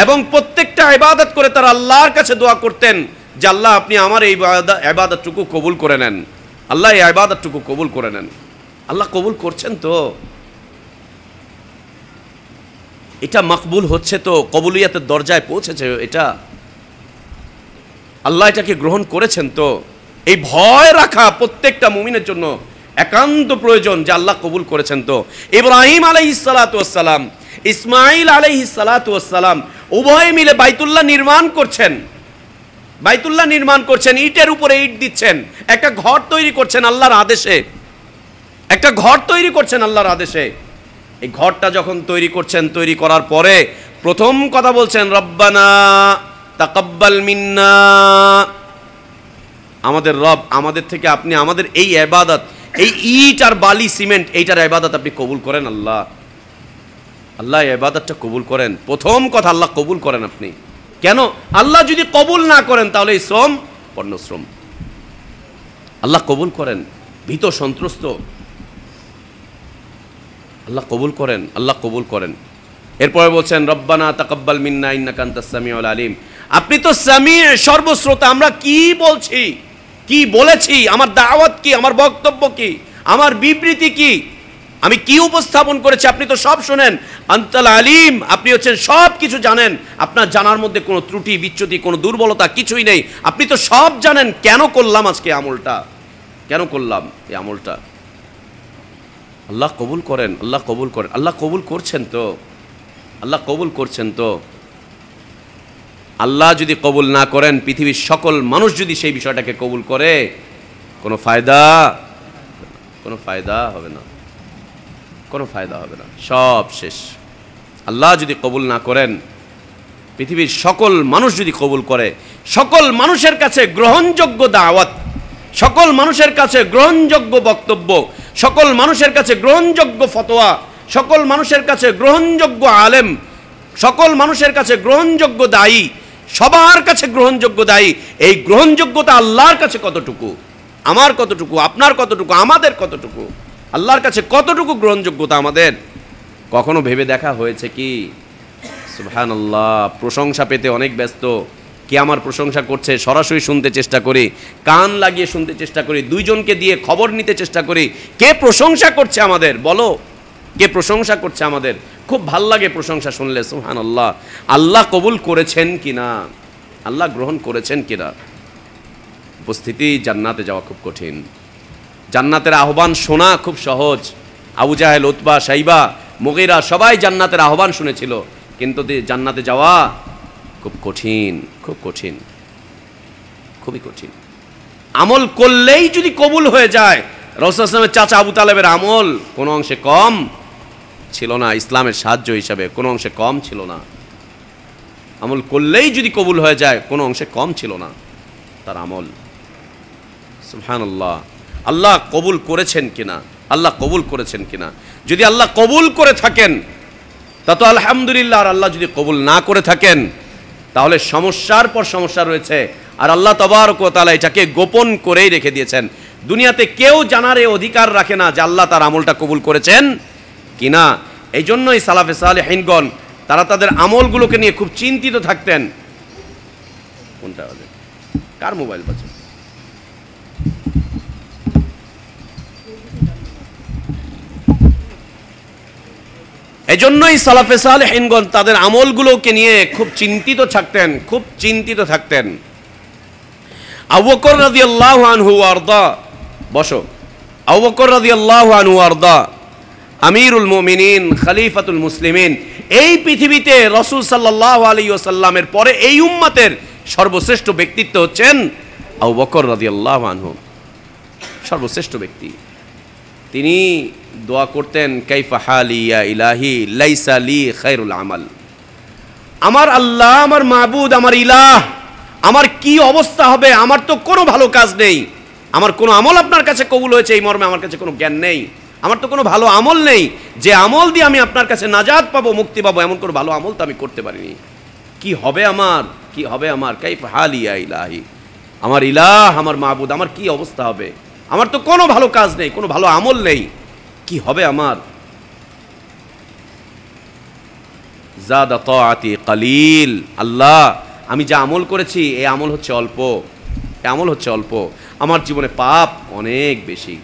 এবং প্রত্যেকটা ইবাদত করে তারা আল্লাহর কাছে দোয়া করতেন যে আল্লাহ আপনি আমার এই ইবাদতটুকু কবুল করে নেন, আল্লাহ এই ইবাদতটুকু কবুল করে নেন। আল্লাহ কবুল করছেন তো। এটা মকবুল হচ্ছে তো, কবুলিয়াতের দরজায় পৌঁছেছে, এটা আল্লাহ এটাকে গ্রহণ করেছেন তো। এই ভয় রাখা প্রত্যেকটা মুমিনের জন্য একান্ত প্রয়োজন যে আল্লাহ কবুল করেছেন তো। ইব্রাহিম আলাইহিস সালাতু ওয়াস সালাম, ইসমাইল আলাইহিস সালাতু ওয়াস সালাম উভয়ে মিলে বাইতুল্লাহ নির্মাণ করছেন, বাইতুল্লাহ নির্মাণ করছেন, ইটের উপরে ইট দিচ্ছেন, একটা ঘর তৈরি করছেন আল্লাহর আদেশে, একটা ঘর তৈরি করছেন আল্লাহর আদেশে। এই ঘরটা যখন তৈরি করছেন, তৈরি করার পরে প্রথম কথা বলছেন রব্বানা তাকাব্বাল মিন্না, আমাদের রব, আমাদের থেকে আপনি আমাদের এই ইবাদত, এই ইট আর বালি সিমেন্ট এইটার ইবাদত আপনি কবুল করেন আল্লাহ, আল্লাহ এই ইবাদতটা কবুল করেন। প্রথম কথা আল্লাহ কবুল করেন আপনি। কেন? আল্লাহ যদি কবুল না করেন তাহলে এই শ্রম পণ্যশ্রম। আল্লাহ কবুল করেন, ভীত সন্ত্রস্ত, আল্লাহ কবুল করেন, আল্লাহ কবুল করেন। এরপরে বলছেন রব্বানা তাকাব্বাল মিন্না ইন্নাকা আনতাস সামিউল আলিম, আপনি তো সামিউ, সর্বশ্রোতা। আমরা কি বলছি, কি বলেছি, আমার দাওয়াত কি, আমার বক্তব্য কি, আমার বিবৃতি কি, আমি কি উপস্থাপন করেছি, আপনি তো সব শুনেন। আনতাল আলিম, আপনি হচ্ছেন সব কিছু জানেন, আপনার জানার মধ্যে কোনো ত্রুটি বিচ্যুতি কোনো দুর্বলতা কিছুই নেই, আপনি তো সব জানেন। কেন করলাম আজকে আমলটা, কেন করলাম এই আমলটা? আল্লাহ কবুল করেন, আল্লাহ কবুল করেন, আল্লাহ কবুল করছেন তো, আল্লাহ কবুল করছেন তো। আল্লাহ যদি কবুল না করেন, পৃথিবীর সকল মানুষ যদি সেই বিষয়টাকে কবুল করে, কোনো ফায়দা, কোনো ফায়দা হবে না, কোনো ফায়দা হবে না, সব শেষ। আল্লাহ যদি কবুল না করেন, পৃথিবীর সকল মানুষ যদি কবুল করে, সকল মানুষের কাছে গ্রহণযোগ্য দাওয়াত, সকল মানুষের কাছে গ্রহণযোগ্য বক্তব্য, সকল মানুষের কাছে গ্রহণযোগ্য ফতোয়া, সকল মানুষের কাছে গ্রহণযোগ্য আলেম, সকল মানুষের কাছে গ্রহণযোগ্য দায়ী, সবার কাছে গ্রহণযোগ্য দায়ী, এই গ্রহণযোগ্যতা আল্লাহর কাছে কতটুকু, আমার কতটুকু, আপনার কতটুকু, আমাদের কতটুকু, আল্লাহর কাছে কতটুকু গ্রহণযোগ্যতা আমাদের কখনো ভেবে দেখা হয়েছে কি? সুবহানাল্লাহ। প্রশংসা পেতে অনেক ব্যস্ত, কে আমার প্রশংসা করছে সরাসরি শুনতে চেষ্টা করি, কান লাগিয়ে শুনতে চেষ্টা করি, দুইজনকে দিয়ে খবর নিতে চেষ্টা করি, কে প্রশংসা করছে আমাদের, বলো কে প্রশংসা করছে আমাদের। খুব ভাল লাগে প্রশংসা শুনলে। সুবহানাল্লাহ। আল্লাহ কবুল করেছেন কিনা, আল্লাহ গ্রহণ করেছেন কিনা। উপস্থিতি, জান্নাতে যাওয়া খুব কঠিন, জান্নাতের আহ্বান শোনা খুব সহজ। আবু জাহেল, উতবা, শাইবা, মুগীরা সবাই জান্নাতের আহ্বান শুনেছিল, কিন্তু জান্নাতে যাওয়া খুব কঠিন, খুব কঠিন, খুবই কঠিন। আমল করলেই যদি কবুল হয়ে যায়, রাসূলুল্লাহ সাল্লাল্লাহু আলাইহি ওয়াসাল্লামের চাচা আবু তালেবের আমল কোনো অংশে কম ছিল না, ইসলামের সাহায্য হিসাবে কোনো অংশে কম ছিল না। আমল করলেই যদি কবুল হয়ে যায়, কোনো অংশে কম ছিল না তার আমল। সুবহানাল্লাহ। আল্লাহ কবুল করেছেন কিনা, আল্লাহ কবুল করেছেন কিনা। যদি আল্লাহ কবুল করে থাকেন তা তো আলহামদুলিল্লাহ, আর আল্লাহ যদি কবুল না করে থাকেন তাহলে সমস্যার পর সমস্যা রয়েছে। আর আল্লাহ তাবারক ওয়া তাআলা এটাকে গোপন করেই রেখে দিয়েছেন, দুনিয়াতে কেউ জানার এই অধিকার রাখে না যে আল্লাহ তার আমলটা কবুল করেছেন কিনা। এই জন্যই সালাফে সালেহিনগণ তারা তাদের আমলগুলোকে নিয়ে খুব চিন্তিত থাকতেন। কোনটা হবে, কার মোবাইল বাজে? এজন্যই সালাফে সালেহিনগণ তাদের আমলগুলোকে নিয়ে খুব চিন্তিত থাকতেন, খুব চিন্তিত থাকতেন। আবু বকর রাদিয়াল্লাহু আনহু ওয়ারদা, বসো। আবু বকর রাদিয়াল্লাহু আনহু ওয়ারদা, আমিরুল মুমিনিন, খলিফাতুল মুসলিমিন, এই পৃথিবীতে রাসূল সাল্লাল্লাহু আলাইহি ওয়াসাল্লামের পরে এই উম্মতের সর্বশ্রেষ্ঠ ব্যক্তিত্ব হচ্ছেন আবু বকর রাদিয়াল্লাহু আনহু, সর্বশ্রেষ্ঠ ব্যক্তি। তিনি দোয়া করতেন, কাইফা হালি ইয়া ইলাহি লাইসা লি খায়রুল আমাল, আমার আল্লাহ, আমার মাবুদ, আমার ইলাহ, আমার কি অবস্থা হবে, আমার তো কোনো ভালো কাজ নেই, আমার কোনো আমল আপনার কাছে কবুল হয়েছে এই মর্মে আমার কাছে কোনো জ্ঞান নেই, আমার তো কোনো ভালো আমল নেই যে আমল দিয়ে আমি আপনার কাছে নাজাত পাবো, মুক্তি পাবো, এমন কোনো ভালো আমল তো আমি করতে পারিনি। কি হবে আমার, কি হবে আমার, কাইফা হালি ইয়া ইলাহি, আমার ইলাহ, আমার মাবুদ, আমার কি অবস্থা হবে, আমার তো কোনো ভালো কাজ নেই, কোনো ভালো আমল নেই, কি হবে আমার। জাদা তাআতি কালিল, আল্লাহ আমি যা আমল করেছি এই আমল হচ্ছে অল্প, এই আমল হচ্ছে অল্প, আমার জীবনে পাপ অনেক বেশি।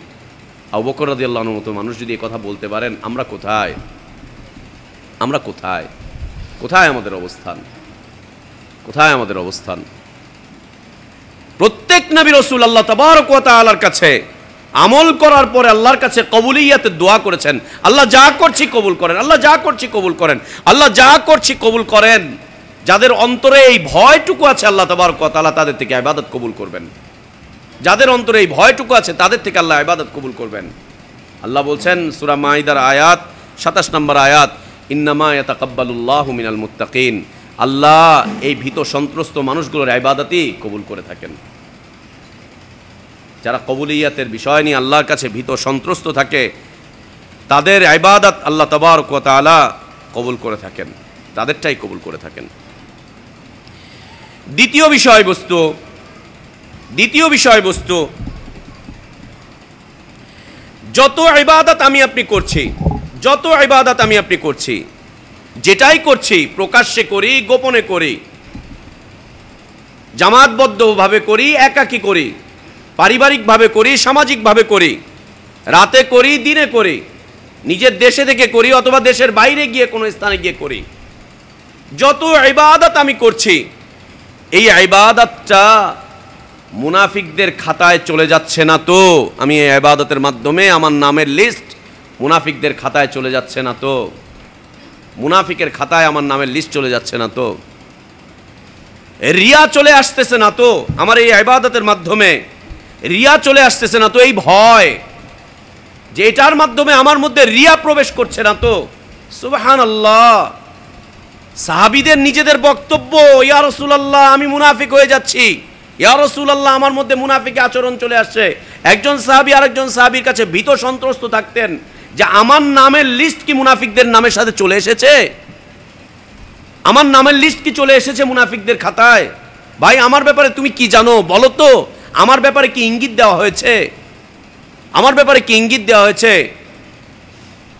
আবু বকর রাদিয়াল্লাহু আনহুর মতো মানুষ যদি এই কথা বলতে পারেন, আমরা কোথায়, আমরা কোথায়? কোথায় আমাদের অবস্থান? কোথায় আমাদের অবস্থান? প্রত্যেক নবী রাসূল আল্লাহ তাবারক ওয়া তাআলার কাছে আমল করার পরে আল্লাহর কাছে কবুলিয়াতের দোয়া করেছেন। আল্লাহ যা করছি কবুল করেন, আল্লাহ যা করছি কবুল করেন, আল্লাহ যা করছি কবুল করেন। যাদের অন্তরে এই ভয়টুকু আছে আল্লাহ তাবারক ওয়া তাআলা তাদের থেকে ইবাদত কবুল করবেন। যাদের অন্তরে এই ভয়টুকু আছে তাদের থেকে আল্লাহ ইবাদত কবুল করবেন। আল্লাহ বলছেন সূরা মাইদার আয়াত 27 নম্বর আয়াত, ইন্নামা ইয়াতাকাব্বালুল্লাহু মিনাল মুত্তাকিন। আল্লাহ এই ভীত সন্ত্রস্ত মানুষগুলোর ইবাদতই কবুল করে থাকেন। যারা কবুলিয়াতের বিষয় নিয়ে আল্লাহর কাছে ভীত সন্ত্রস্ত থাকে তাদের ইবাদত আল্লাহ তাবারক ওয়া তাআলা কবুল করে থাকেন, তাদেরটাই কবুল করে থাকেন। দ্বিতীয় বিষয়বস্তু, যত ইবাদত আমি আপনি করছি, যেটাই করছি প্রকাশ্যে করি, গোপনে করি, জামাতবদ্ধভাবে করি, একাকী করি, পারিবারিকভাবে করি, সামাজিকভাবে করি, রাতে করি, দিনে করি, নিজের দেশে থেকে করি অথবা দেশের বাইরে গিয়ে কোনো স্থানে গিয়ে করি, যত ইবাদত আমি করছি এই ইবাদতটা মুনাফিকদের খাতায় চলে যাচ্ছে না তো? আমি এই ইবাদতের মাধ্যমে আমার নামের লিস্ট মুনাফিকদের খাতায় চলে যাচ্ছে না তো? মুনাফিকের খাতায় আমার নামের লিস্ট চলে যাচ্ছে না তো? রিয়া চলে আসতেছে না তো? আমার এই ইবাদতের মাধ্যমে রিয়া চলে আসতেছে না তো? এই ভয় যে এটার মাধ্যমে আমার মধ্যে রিয়া প্রবেশ করছে না তো? সুবহানাল্লাহ। সাহাবীদের নিজেদের বক্তব্য, ইয়া রাসূলুল্লাহ আমি মুনাফিক হয়ে যাচ্ছি, ইয়া রাসূলুল্লাহ আমার মধ্যে মুনাফিক আচরণ চলে আসছে। একজন সাহাবী আরেকজন সাহাবীর কাছে ভীত সন্ত্রস্ত থাকতেন যে আমার নামের লিস্ট কি মুনাফিকদের নামের সাথে চলে এসেছে? আমার নামের লিস্ট কি চলে এসেছে মুনাফিকদের খাতায়? ভাই আমার ব্যাপারে তুমি কি জানো বলো তো? আমার ব্যাপারে কি ইঙ্গিত দেওয়া হয়েছে? আমার ব্যাপারে কি ইঙ্গিত দেওয়া হয়েছে?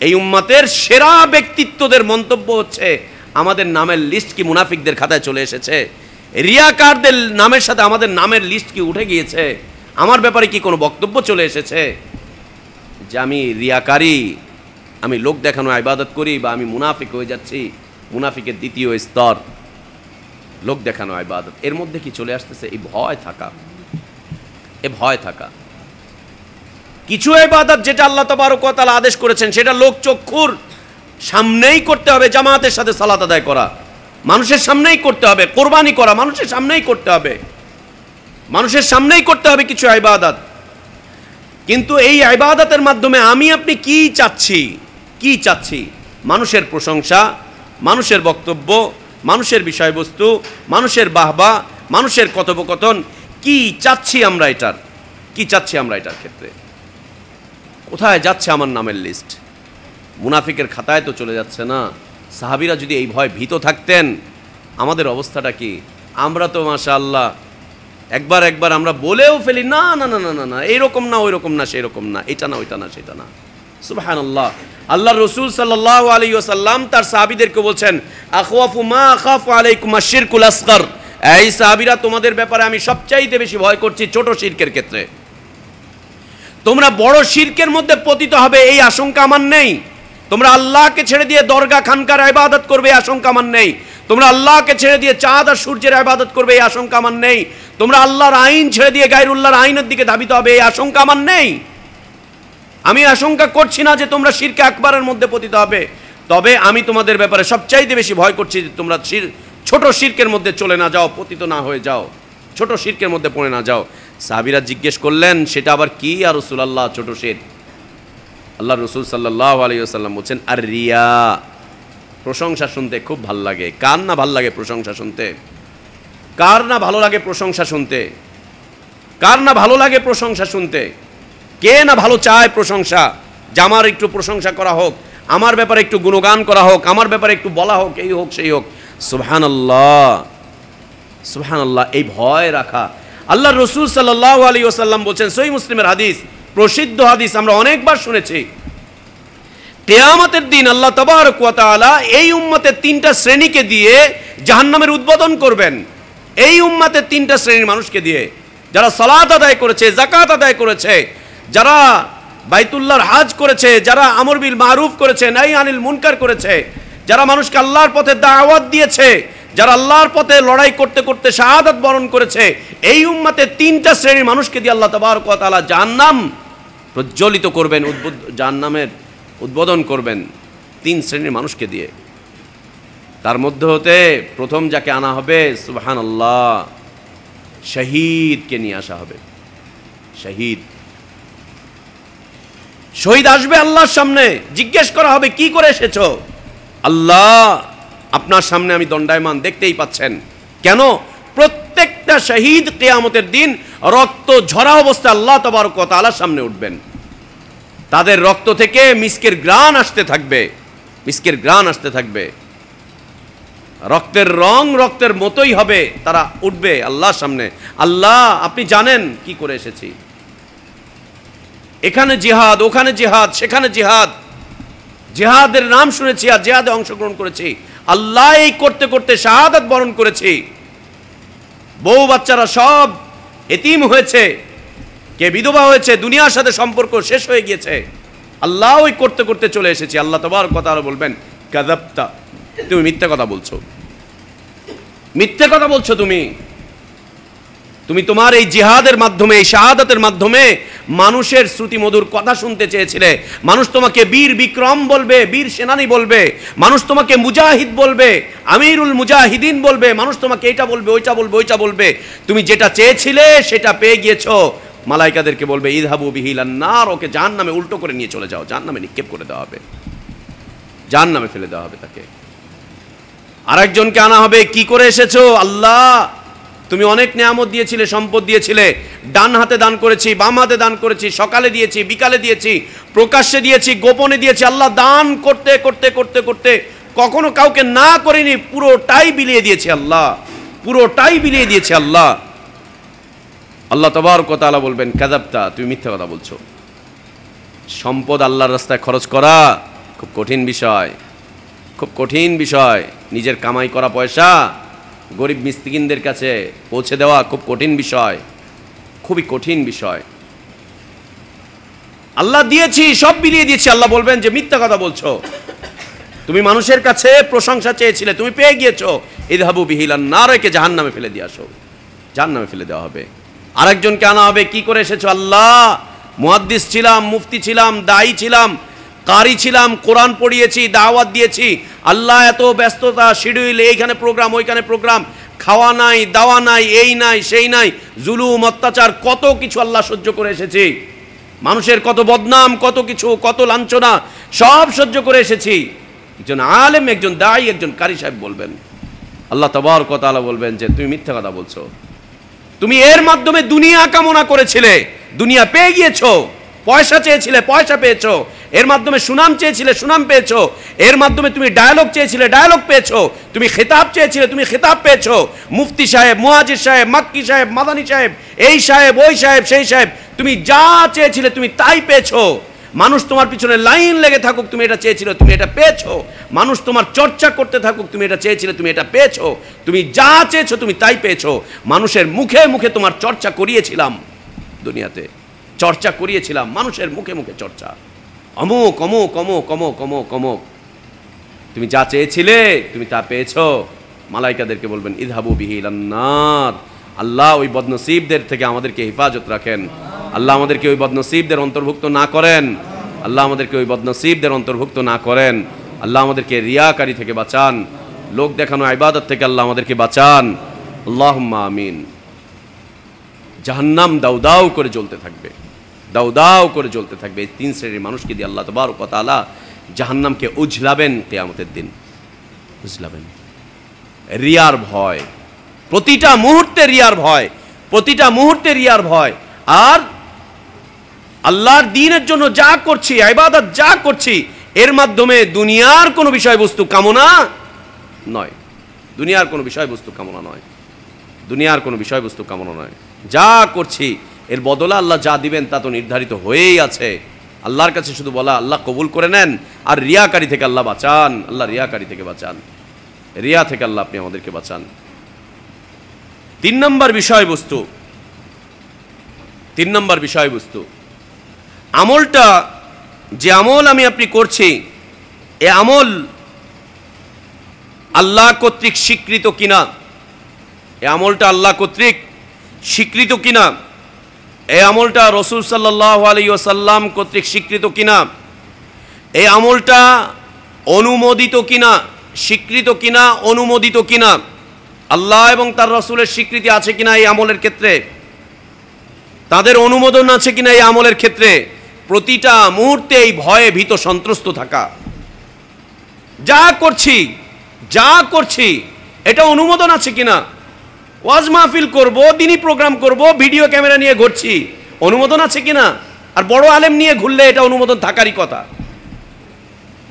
এই উম্মতের সেরা ব্যক্তিত্বদের মন্তব্য হচ্ছে আমাদের নামের লিস্ট কি মুনাফিকদের খাতায় চলে এসেছে? রিয়াকারদের নামের সাথে আমাদের নামের লিস্ট কি উঠে গিয়েছে? আমার ব্যাপারে কি কোনো বক্তব্য চলে এসেছে যে আমি রিয়াকারী, আমি লোক দেখানো ইবাদত করি, বা আমি মুনাফিক হয়ে যাচ্ছি? মুনাফিকের দ্বিতীয় স্তর লোক দেখানো ইবাদত। এর মধ্যে কি চলে আসতেছে? এই ভয় থাকা। কিছু ইবাদত যেটা আল্লাহ তাবারক ওয়া তাআলা আদেশ করেছেন সেটা লোক চক্ষুর সামনেই করতে হবে। জামাতের সাথে সালাত আদায় করা মানুষের সামনেই করতে হবে, কোরবানি করা মানুষের সামনেই করতে হবে, মানুষের সামনেই করতে হবে কিছু ইবাদত। কিন্তু এই ইবাদতের মাধ্যমে আমি আপনি কি চাচ্ছি? মানুষের প্রশংসা, মানুষের বক্তব্য, মানুষের বিষয়বস্তু, মানুষের বাহবা, মানুষের কথোপকথন, কি চাচ্ছি আমরা এটার ক্ষেত্রে? কোথায় যাচ্ছে আমার নামের লিস্ট? মুনাফিকের খাতায় তো চলে যাচ্ছে না। সাহাবীরা যদি এই ভয় ভীত থাকতেন আমাদের অবস্থাটা কি? আমরা তো মাশাআল্লাহ একবার আমরা বলেও ফেলি না না না না না না এইরকম না, ওই রকম না, সেই রকম না, এটা না, ওইটা না, সেটা না। সুবহানাল্লাহ। আল্লাহর রাসূল সাল্লাল্লাহু আলাইহি ওয়াসাল্লাম তার সাহাবীদেরকে বলছেন, আখওয়াফু মা আখাফু আলাইকুম আশ-শিরকুল আসগর। এই সাহাবীরা তোমাদের ব্যাপারে আমি সবচাইতে বেশি ভয় করছি ছোট শিরকের ক্ষেত্রে। তোমরা বড় শিরকের মধ্যে পতিত হবে এই আশঙ্কা আমার নেই। তোমরা আল্লাহকে ছেড়ে দিয়ে দরগা খানকার ইবাদত করবে এই আশঙ্কা আমার নেই। তোমরা আল্লাহকে ছেড়ে দিয়ে চাঁদ আর সূর্যের ইবাদত করবে এই আশঙ্কা আমার নেই। তোমরা আল্লাহর আইন ছেড়ে দিয়ে গায়রুল্লাহর আইনের দিকে ধাবিত হবে এই আশঙ্কা আমার নেই। আমি আশঙ্কা করছি না যে তোমরা শিরকে আকবারের মধ্যে পতিত হবে, তবে আমি তোমাদের ব্যাপারে সবচাইতে বেশি ভয় করছি যে তোমরা ছোট শিরকের মধ্যে চলে না যাও, পতিত না হয়ে যাও, ছোট শিরকের মধ্যে পড়ে না যাও। সাহাবীরা জিজ্ঞেস করলেন, সেটা আবার কি ইয়া রাসূলুল্লাহ ছোট শিরক? আল্লাহ রাসূল সাল্লাল্লাহু আলাইহি ওয়াসাল্লাম বলছেন, আর রিয়া। প্রশংসা শুনতে খুব ভালো লাগে। কার না ভালো লাগে প্রশংসা শুনতে? কার না ভালো লাগে প্রশংসা শুনতে? কার না ভালো লাগে প্রশংসা শুনতে? কে না ভালো চায় প্রশংসা? যে আমার একটু প্রশংসা করা হোক, আমার ব্যাপারে একটু গুণগান করা হোক, আমার ব্যাপারে একটু বলা হোক, এই হোক সেই হোক। সুবহানাল্লাহ, সুবহানাল্লাহ। এই ভয় রাখা। আল্লাহ রাসূল সাল্লাল্লাহু আলাইহি ওয়াসাল্লাম বলছেন, সহিহ মুসলিমের হাদিস, প্রসিদ্ধ হাদিস, আমরা অনেকবার শুনেছি, কিয়ামতের দিন আল্লাহ তাবারক ওয়া তাআলা এই উম্মতের তিনটা শ্রেণীকে দিয়ে জাহান্নামের উদ্বোধন করবেন। এই উম্মতের তিনটা শ্রেণীর মানুষকে দিয়ে, যারা সালাত আদায় করেছে, যাকাত আদায় করেছে, যারা বাইতুল্লাহর হজ করেছে, যারা আমর বিল মারুফ করেছে, নাহি আনিল মুনকার করেছে, যারা মানুষকে আল্লাহর পথে দাওয়াত দিয়েছে, যারা আল্লাহর পথে লড়াই করতে করতে শাহাদাত বরণ করেছে, এই উম্মতে তিনটা শ্রেণীর মানুষকে দিয়ে আল্লাহ তাবারক ওয়া তাআলা জাহান্নাম প্রজ্বলিত করবেন, জাহান্নামের উদ্বোধন করবেন তিন শ্রেণীর মানুষকে দিয়ে। তার মধ্যে হতে প্রথম যাকে আনা হবে, সুবহানাল্লাহ, শহীদকে নিয়ে আসা হবে। শহীদ শহীদ আসবে আল্লাহর সামনে, জিজ্ঞেস করা হবে কি করে এসেছো? আল্লাহ, আপনার সামনে আমি দণ্ডায়মান, দেখতেই পাচ্ছেন। কেন? প্রত্যেকটা শহীদ কিয়ামতের দিন রক্ত ঝরা অবস্থায় আল্লাহ তাবারক ওয়া তাআলার সামনে উঠবেন। তাদের রক্ত থেকে মিস্কের ঘ্রাণ আসতে থাকবে, মিস্কের ঘ্রাণ আসতে থাকবে, রক্তের রং রক্তের মতোই হবে। তারা উঠবে আল্লাহর সামনে, আল্লাহ আপনি জানেন কি করে এসেছি। এখানে জিহাদ, ওখানে জিহাদ, সেখানে জিহাদ, জিহাদের নাম শুনেছি আর জিহাদে অংশগ্রহণ করেছি। আল্লাহ এই করতে করতে শাহাদাত বরণ করেছি। বউ বাচ্চারা সব এতিম হয়েছে, কে বিধবা হয়েছে, দুনিয়ার সাথে সম্পর্ক শেষ হয়ে গিয়েছে। আল্লাহ ওই করতে করতে চলে এসেছি। আল্লাহ তাবারক ওয়া তাআলা বলবেন, কাযাবতা, তুমি মিথ্যা কথা বলছো, মিথ্যা কথা বলছো। তুমি তোমার এই জিহাদের মাধ্যমে, এই শাহাদাতের মাধ্যমে মানুষের শ্রুতি মধুর কথা শুনতে চেয়েছিলে। মানুষ তোমাকে বীর বিক্রম বলবে, বীর সেনানী বলবে, মানুষ তোমাকে মুজাহিদ বলবে, আমিরুল মুজাহিদিন বলবে, মানুষ তোমাকে এটা বলবে, ওইটা বলবে, ওইটা বলবে। তুমি যেটা চেয়েছিলে সেটা পেয়ে গিয়েছো। মালাইকাদেরকে বলবে, ইযহাবু বিহি ইলান নার, ওকে জাহান্নামে উল্টো করে নিয়ে চলে যাও, জাহান্নামে নিক্ষেপ করে দেওয়া হবে, জাহান্নামে ফেলে দেওয়া হবে তাকে। আরেকজনকে আনা হবে, কি করে এসেছো? আল্লাহ, তুমি অনেক নিয়ামত দিয়েছিলে, সম্পদ দিয়েছিলে, ডান হাতে দান করেছি, বাম হাতে দান করেছি, সকালে দিয়েছি, বিকালে দিয়েছি, প্রকাশ্যে দিয়েছি, গোপনে দিয়েছি। আল্লাহ, দান করতে করতে করতে করতে কখনো কাউকে না করিনি, পুরোটাই বিলিয়ে দিয়েছি আল্লাহ, পুরোটাই বিলিয়ে দিয়েছি আল্লাহ। আল্লাহ তাবারক ওয়া তাআলা বলবেন, কাযাবতা, তুমি মিথ্যা কথা বলছো। সম্পদ আল্লাহর রাস্তায় খরচ করা খুব কঠিন বিষয়, খুব কঠিন বিষয়। নিজের কামাই করা পয়সা গরিব মিসকিনদের কাছে পৌঁছে দেওয়া খুব কঠিন বিষয়, খুবই কঠিন বিষয়। আল্লাহ দিয়েছি, সব বিলিয়ে দিয়েছি। আল্লাহ বলবেন যে মিথ্যা কথা বলছো। তুমি মানুষের কাছে প্রশংসা চেয়েছিলে, তুমি পেয়ে গিয়েছো। ইযহাবু বিহি ইলান নার, একে জাহান্নামে ফেলে দিয়ে আসো, জাহান্নামে ফেলে দেওয়া হবে। আরেকজনকে আনা হবে, কি করে এসেছো? আল্লাহ, মুহাদ্দিস ছিলাম, মুফতি ছিলাম, দায়ী ছিলাম, কারি ছিলাম, কোরআন পড়িয়েছি, দাওয়াত দিয়েছি। আল্লাহ, এত ব্যস্ততা, শিডিউল, এইখানে প্রোগ্রাম, ওইখানে প্রোগ্রাম, খাওয়া নাই, দাওয়া নাই, এই নাই, সেই নাই, জুলুম, অত্যাচার, কত কিছু আল্লাহ সহ্য করে এসেছি। মানুষের কত বদনাম, কত কিছু, কত লাঞ্ছনা, সব সহ্য করে এসেছি। একজন আলেম, একজন দায়ী, একজন কারি সাহেব বলবেন, আল্লাহ তাবারক ওয়া তাআলা বলবেন যে তুমি মিথ্যা কথা বলছো। তুমি এর মাধ্যমে দুনিয়া কামনা করেছিলে, দুনিয়া পেয়ে গিয়েছো। পয়সা চেয়েছিলে, পয়সা পেয়েছো। এর মাধ্যমে সুনাম চেয়েছিলে, সুনাম পেয়েছো। এর মাধ্যমে তুমি ডায়ালগ চেয়েছিলে, ডায়ালগ পেয়েছো। তুমি খেতাব চেয়েছিলে, তুমি খেতাব পেয়েছো। মুফতি সাহেব, মুহাজির সাহেব, মাক্কি সাহেব, মাদানী সাহেব, এই সাহেব, ওই সাহেব, সেই সাহেব, তুমি যা চেয়েছিলে তুমি তাই পেয়েছো। মানুষ তোমার পিছনে লাইন লেগে থাকুক, তুমি এটা চেয়েছিলে, তুমি এটা পেয়েছো। মানুষ তোমার চর্চা করতে থাকুক, তুমি এটা চেয়েছিলে, তুমি এটা পেয়েছো। তুমি যা চেয়েছো তুমি তাই পেয়েছো। মানুষের মুখে মুখে তোমার চর্চা করিয়েছিলাম, দুনিয়াতে চর্চা করিয়েছিলাম, মানুষের মুখে মুখে চর্চা, অমুক অমুক অমুক অমুক অমুক অমুক। তুমি যা চেয়েছিলে তুমি তা পেয়েছো। মালাইকাদেরকে বলবেন, ইযহাবু বিহি ইলান নার। আল্লাহ, ওই বদনসিবদের থেকে আমাদেরকে হেফাজত রাখেন। আল্লাহ আমাদেরকে ওই বদনসিবদের অন্তর্ভুক্ত না করেন। আল্লাহ আমাদেরকে ওই বদনসিবদের অন্তর্ভুক্ত না করেন। আল্লাহ আমাদেরকে রিয়াকারী থেকে বাঁচান, লোক দেখানো ইবাদত থেকে আল্লাহ আমাদেরকে বাঁচান। আল্লাহুম্মা আমিন। জাহান্নাম দাউ দাউ করে জ্বলতে থাকবে, দাউ দাউ করে জ্বলতে থাকবে। এই তিন শ্রেণীর মানুষকে দিয়ে আল্লাহ তাবারক ওয়া তাআলা জাহান্নামকে উঝলাবেন কিয়ামতের দিন, উঝলাবেন। রিয়ার ভয়, প্রতিটা মুহূর্তে রিয়ার ভয়, প্রতিটা মুহূর্তে রিয়ার ভয়। আর আল্লাহর দ্বীনের জন্য যা করছি, ইবাদত যা করছি, এর মাধ্যমে দুনিয়ার কোনো বিষয়বস্তু কামনা নয়, দুনিয়ার কোনো বিষয়বস্তু কামনা নয়, দুনিয়ার কোনো বিষয়বস্তু কামনা নয়। যা করছি এর বদলে আল্লাহ যা দিবেন তা তো নির্ধারিত হয়েই আছে। আল্লাহর কাছে শুধু বলা, আল্লাহ কবুল করে নেন। আর রিয়াকারী থেকে আল্লাহ বাঁচান, আল্লাহ রিয়াকারী থেকে বাঁচান, রিয়া থেকে আল্লাহ আপনি আমাদেরকে বাঁচান। 3 নম্বর বিষয়বস্তু, 3 নম্বর বিষয়বস্তু, আমলটা, যে আমল আমি আপনি করছি, এ আমল আল্লাহ কর্তৃক স্বীকৃত কিনা, এই আমলটা আল্লাহ কর্তৃক স্বীকৃত কিনা, এই আমলটা রসুল সাল্লাল্লাহু আলাইহি ওয়াসাল্লাম কর্তৃক স্বীকৃত কিনা, এই আমলটা অনুমোদিত কিনা, স্বীকৃত কিনা, অনুমোদিত কিনা, আল্লাহ এবং তার রসুলের স্বীকৃতি আছে কিনা এই আমলের ক্ষেত্রে, তাদের অনুমোদন আছে কিনা এই আমলের ক্ষেত্রে, প্রতিটা মুহূর্তে এই ভয়ে ভীত সন্ত্রস্ত থাকা। যা করছি এটা অনুমোদন আছে কিনা। ওয়াজ মাহফিল করব, দিনী প্রোগ্রাম করব, ভিডিও ক্যামেরা নিয়ে ঘুরছি, অনুমোদন আছে কিনা। আর বড় আলেম নিয়ে ঘুরলে এটা অনুমোদন থাকারই কথা,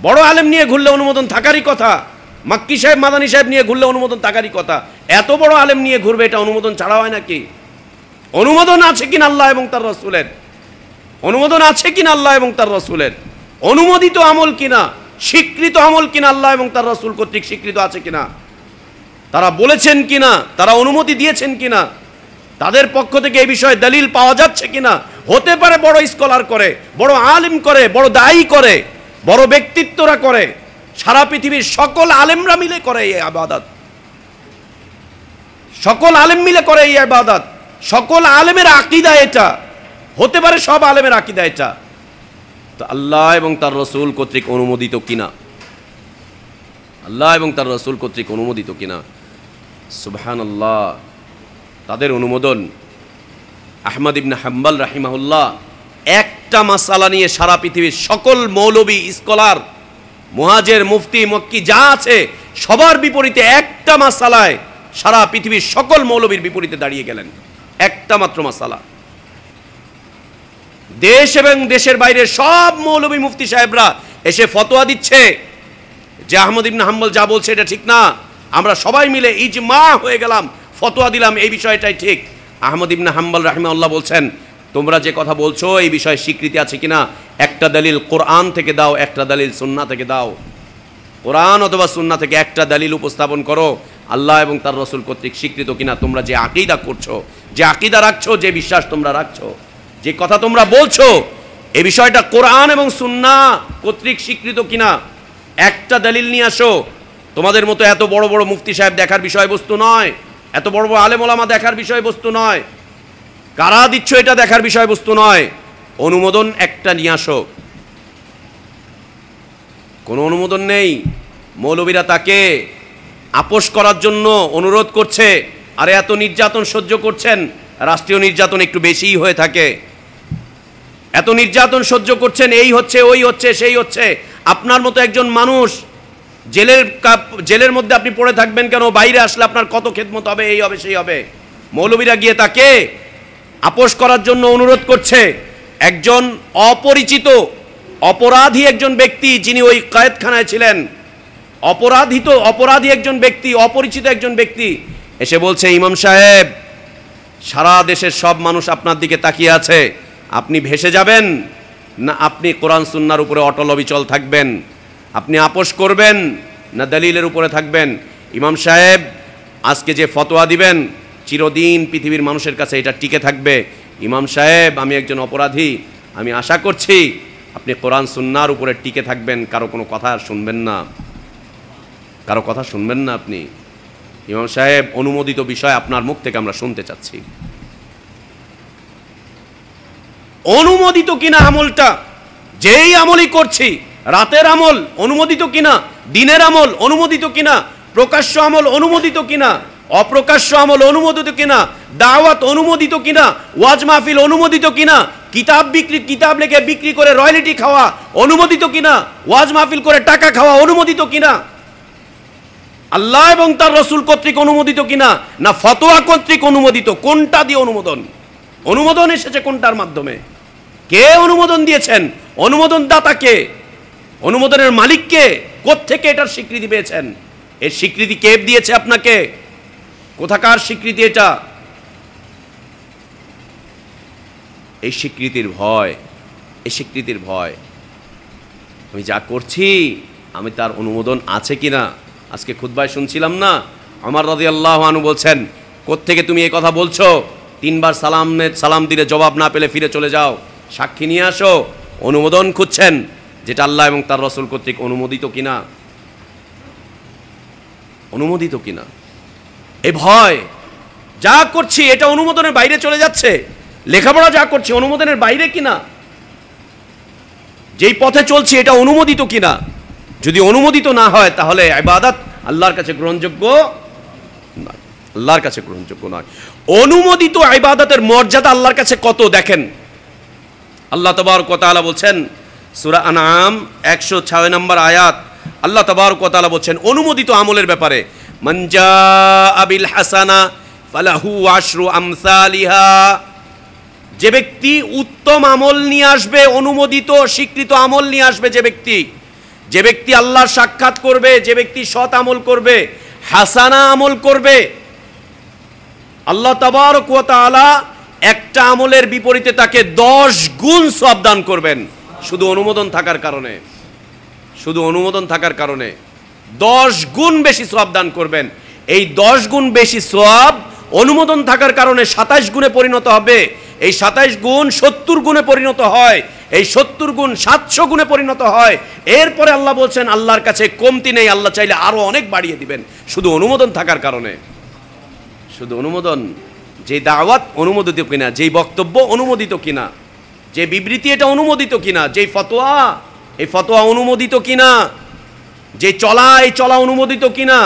বড় আলেম নিয়ে ঘুরলে অনুমোদন থাকারই কথা, মাক্কি সাহেব মাদানী সাহেব নিয়ে ঘুরলে অনুমোদন থাকারই কথা। এত বড় আলেম নিয়ে ঘুরবে, এটা অনুমোদন ছাড়া হয় নাকি। অনুমোদন আছে কিনা আল্লাহ এবং তার রসুলের, অনুমোদন আছে কিনা আল্লাহ এবং তার রসুলের, অনুমোদিত আমল কিনা, স্বীকৃত আমল কিনা, আল্লাহ এবং তার রসুল কর্তৃক স্বীকৃত আছে কিনা, তারা বলেছেন কিনা, তারা অনুমতি দিয়েছেন কিনা, তাদের পক্ষ থেকে এই বিষয়ে দলিল পাওয়া যাচ্ছে কিনা। হতে পারে বড় স্কলার করে, বড় আলিম করে, বড় দায়ী করে, বড় ব্যক্তিত্বরা করে, সারা পৃথিবীর সকল আলেমরা মিলে করে এই ইবাদত, সকল আলেম মিলে করে এই ইবাদত, সকল আলেমের আকীদা এটা, হতে পারে সব আলেমের আকীদা এটা। তো আল্লাহ এবং তার রসুল কর্তৃক অনুমোদিত কিনা, আল্লাহ এবং তার রসুল কর্তৃক অনুমোদিত কিনা। সুবহানাল্লাহ, তাদের অনুমোদন। আহমদ ইবনে হাম্বল রাহিমাহুল্লাহ একটা মাসালা নিয়ে সারা পৃথিবীর সকল মৌলবী, স্কলার, মুহাজির, মুফতি, মক্কি যা আছে সবার বিপরীতে একটা মাসালায় সারা পৃথিবীর সকল মৌলবীর বিপরীতে দাঁড়িয়ে গেলেন। একটা মাত্র মাসালা, দেশ এবং দেশের বাইরের সব মৌলবী মুফতি সাহেবরা এসে ফতোয়া দিচ্ছে যে আহমদ ইবনে হাম্বল যা বলছে এটা ঠিক না। আমরা সবাই মিলে ইজমা হয়ে গেলাম, ফতোয়া দিলাম এই বিষয়টাই ঠিক। আহমদ ইবনে হাম্বল রাহিমাহুল্লাহ বলছেন, তোমরা যে কথা বলছো এই বিষয়ে স্বীকৃতি আছে কিনা, একটা দলিল কোরআন থেকে দাও, একটা দলিল সুন্নাহ থেকে দাও। কোরআন অথবা সুন্নাহ থেকে একটা দলিল উপস্থাপন করো, আল্লাহ এবং তার রসুল কর্তৃক স্বীকৃত কিনা। তোমরা যে আকীদা করছো, যে আকীদা রাখছো, যে বিশ্বাস তোমরা রাখছো, যে কথা তোমরা বলছো, এই বিষয়টা কোরআন এবং সুন্নাহ কর্তৃক স্বীকৃত কিনা। একটা দলিল নিয়ে আসো। তোমাদের মতো এত বড় বড় মুফতি সাহেব দেখার বিষয়বস্তু নয়, এত বড় বড় আলেম ওলামা দেখার বিষয়বস্তু নয়, কারা দিচ্ছ এটা দেখার বিষয়বস্তু নয়। অনুমোদন একটা নিয়ে আসো। কোনো অনুমোদন নেই। মৌলবীরা তাকে আপোষ করার জন্য অনুরোধ করছে। আরে এত নির্যাতন সহ্য করছেন, রাষ্ট্রীয় নির্যাতন একটু বেশিই হয়ে থাকে। এত নির্যাতন সহ্য করছেন, এই হচ্ছে, ওই হচ্ছে, সেই হচ্ছে। আপনার মতো একজন মানুষ জেলের মধ্যে আপনি পড়ে থাকবেন কেন? বাইরে আসলে আপনার কত খেদমত হবে, এই হবে, সেই হবে। মৌলবীরা গিয়ে তাকে আপোষ করার জন্য অনুরোধ করছে। একজন অপরিচিত অপরাধী একজন ব্যক্তি, যিনি ওই কয়েদখানায় ছিলেন, অপরাধী একজন ব্যক্তি, অপরিচিত একজন ব্যক্তি এসে বলছে, ইমাম সাহেব, সারা দেশের সব মানুষ আপনার দিকে তাকিয়ে আছে, আপনি ভেসে যাবেন না আপনি কোরআন সুন্নাহর উপরে অটল অবিচল থাকবেন? আপনি আপোষ করবেন না দলিলের উপরে থাকবেন? ইমাম সাহেব, আজকে যে ফতোয়া দিবেন চিরদিন পৃথিবীর মানুষের কাছে এটা টিকে থাকবে। ইমাম সাহেব, আমি একজন অপরাধী, আমি আশা করছি আপনি কোরআন সুন্নাহর উপরে টিকে থাকবেন, কারো কোনো কথা শুনবেন না, কারো কথা শুনবেন না আপনি। ইমাম সাহেব, অনুমোদিত বিষয় আপনার মুখ থেকে আমরা শুনতে চাচ্ছি। অনুমোদিত কিনা আমলটা, যেই আমলই করছি, রাতের আমল অনুমোদিত কিনা, দিনের আমল অনুমোদিত কিনা, প্রকাশ্য আমল অনুমোদিত কিনা, অপ্রকাশ্য আমল অনুমোদিত কিনা, দাওয়াত অনুমোদিত কিনা, ওয়াজ মাহফিল অনুমোদিত কিনা, কিতাব লিখে বিক্রি করে রয়্যালটি খাওয়া অনুমোদিত কিনা, ওয়াজ মাহফিল করে টাকা খাওয়া অনুমোদিত কিনা, আল্লাহ এবং তার রসুল কর্তৃক অনুমোদিত কিনা, না ফতোয়া কর্তৃক অনুমোদিত? কোনটা দিয়ে অনুমোদন এসেছে কোনটার মাধ্যমে? কে অনুমোদন দিয়েছেন? অনুমোদন দাতা কে? অনুমোদনের মালিক কে? কোত্থেকে এটার স্বীকৃতি পেয়েছেন? এর স্বীকৃতি কে দিয়েছে আপনাকে? কোথাকার স্বীকৃতি এটা? এই স্বীকৃতির ভয়, আমি যা করছি আমি তার অনুমোদন আছে কিনা। আজকে খুতবায় শুনছিলাম না, ওমর রাদিয়াল্লাহু আনহু বলছেন, কোত্থেকে তুমি এই কথা বলছো? 3 বার সালাম দিলে জবাব না পেলে ফিরে চলে যাও, সাক্ষী নিয়ে আসো। অনুমোদন খুঁজছেন, যেটা আল্লাহ এবং তার রসুল কর্তৃক অনুমোদিত কিনা। অনুমোদিত কিনা। এই ভয়, যা করছি এটা অনুমোদনের বাইরে চলে যাচ্ছে, লেখাপড়া যা করছি অনুমোদনের বাইরে কিনা, যেই পথে চলছি এটা অনুমোদিত কিনা। যদি অনুমোদিত না হয় তাহলে ইবাদত আল্লাহর কাছে গ্রহণযোগ্য নয়, আল্লাহর কাছে গ্রহণযোগ্য নয়। অনুমোদিত ইবাদতের মর্যাদা আল্লাহর কাছে কত দেখেন। আল্লাহ তাবারক ওয়া তাআলা বলছেন সূরা আনআম 106 নম্বর আয়াত, আল্লাহ তাবারক ওয়া তাআলা বলছেন অনুমোদিত আমলের ব্যাপারে, মান জাআ বিল হাসানা ফালাহু আশরু আমসালিহা। যে ব্যক্তি উত্তম আমল নিয়ে আসবে, অনুমোদিত স্বীকৃত আমল নিয়ে আসবে, যে ব্যক্তি আল্লাহর সাক্ষাৎ করবে, যে ব্যক্তি সৎ আমল করবে, হাসানা আমল করবে, আল্লাহ তাবারক ওয়া তাআলা একটা আমলের বিপরীতে তাকে 10 গুণ সওয়াব দান করবেন। শুধু অনুমোদন থাকার কারণে, শুধু অনুমোদন থাকার কারণে 10 গুণ বেশি সওয়াব দান করবেন। এই 10 গুণ বেশি সওয়াব অনুমোদন থাকার কারণে 27 গুণে পরিণত হবে। এই 27 গুণ 70 গুণে পরিণত হয়, এই 70 গুণ 700 গুণে পরিণত হয়। এরপরে আল্লাহ বলছেন আল্লাহর কাছে কমতি নেই, আল্লাহ চাইলে আরো অনেক বাড়িয়ে দিবেন, শুধু অনুমোদন থাকার কারণে। শুধু অনুমোদন, যে দাওয়াত অনুমোদিত কিনা, যেই বক্তব্য অনুমোদিত কিনা, যে বিবৃতি এটা অনুমোদিত কিনা, যেই ফতোয়া এই ফতোয়া অনুমোদিত কিনা, যে চলা এই চলা অনুমোদিত কিনা।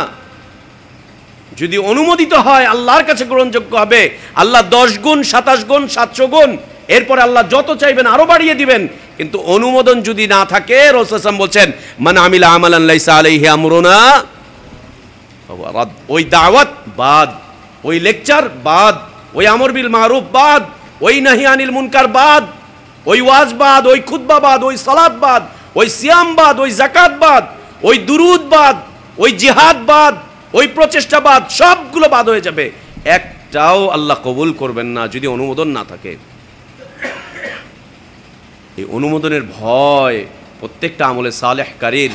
যদি অনুমোদিত হয় আল্লাহর কাছে গ্রহণযোগ্য হবে। আল্লাহ 10 গুণ 27 গুণ 700 গুণ, এরপরে আল্লাহ যত চাইবেন আরো বাড়িয়ে দিবেন। কিন্তু অনুমোদন যদি না থাকে, রাসূল সাল্লাল্লাহু আলাইহি ওয়াসাল্লাম বলছেন মান আমিলা আমালান লাইসা আলাইহি আমরুনা ফাহুয়া রাদ। ওই দাওয়াত বাদ, ওই লেকচার বাদ, ওই আমর বিল মারুফ বাদ, ওই নাহি আনিল মুনকার বাদ, ওই ওয়াজ বাদ, ওই খুতবা বাদ, ওই সালাত বাদ, ওই সিয়াম বাদ, ওই যাকাত বাদ, ওই দুরুদ বাদ, ওই জিহাদ বাদ, ওই প্রচেষ্টা বাদ, সবগুলো বাদ হয়ে যাবে। একটাও আল্লাহ কবুল করবেন না যদি অনুমোদন না থাকে। এই অনুমোদনের ভয় প্রত্যেকটা আমলে সালেহকারীর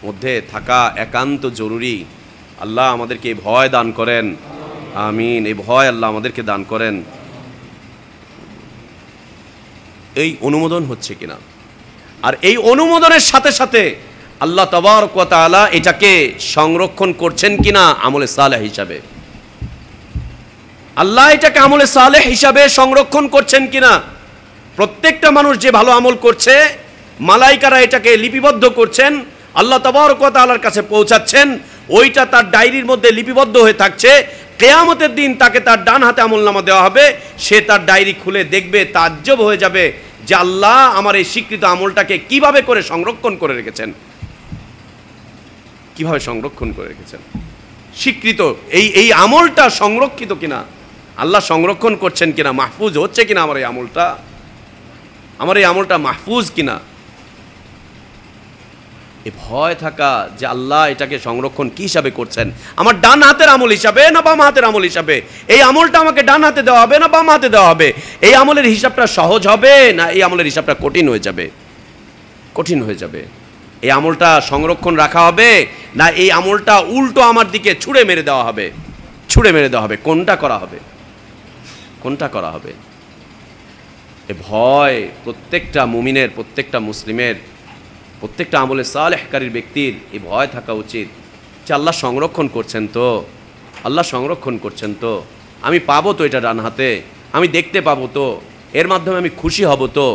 মধ্যে থাকা একান্ত জরুরি। আল্লাহ আমাদেরকে এই ভয় দান করেন, আমিন। এই ভয় আল্লাহ আমাদেরকে দান করেন। এই অনুমোদন হচ্ছে কিনা, আর এই অনুমোদনের সাথে সাথে আল্লাহ তাবারক ওয়া তাআলা এটাকে সংরক্ষণ করছেন কিনা আমলে সালেহ হিসাবে। আল্লাহ এটাকে আমলে সালেহ হিসাবে সংরক্ষণ করছেন কিনা। প্রত্যেকটা মানুষ যে ভালো আমল করছে, মালাইকারা এটাকে লিপিবদ্ধ করছেন, আল্লাহ তাবারক ওয়া তাআলার কাছে পৌঁছাচ্ছেন, ওইটা তার ডায়েরির মধ্যে লিপিবদ্ধ হয়ে থাকছে। কিয়ামতের দিন তাকে তার ডান হাতে আমলনামা দেওয়া হবে। সে তার ডায়েরি খুলে দেখবে, তাজ্জব হয়ে যাবে যে আল্লাহ আমার এই স্বীকৃত আমলটাকে কিভাবে করে সংরক্ষণ করে রেখেছেন, কিভাবে সংরক্ষণ করে রেখেছেন। স্বীকৃত এই আমলটা সংরক্ষিত কিনা, আল্লাহ সংরক্ষণ করছেন কিনা, মাহফুজ হচ্ছে কিনা আমার এই আমলটা মাহফুজ কিনা। এই ভয় থাকা যে আল্লাহ এটাকে সংরক্ষণ কি হিসাবে করছেন, আমার ডান হাতের আমল হিসাবে না বাম হাতের আমল হিসাবে, এই আমলটা আমাকে ডান হাতে দেওয়া হবে না বাম হাতে দেওয়া হবে, এই আমলের হিসাবটা সহজ হবে না এই আমলের হিসাবটা কঠিন হয়ে যাবে, এই আমলটা সংরক্ষণ রাখা হবে না এই আমলটা উল্টো আমার দিকে ছুঁড়ে মেরে দেওয়া হবে, কোনটা করা হবে। এ ভয় প্রত্যেকটা মুমিনের, প্রত্যেকটা মুসলিমের, প্রত্যেকটা আমলে সালেহকারীর ব্যক্তির এই ভয় থাকা উচিত যে আল্লাহ সংরক্ষণ করছেন তো, আমি পাবো তো এটা ডান হাতে, আমি দেখতে পাবো তো, এর মাধ্যমে আমি খুশি হব তো,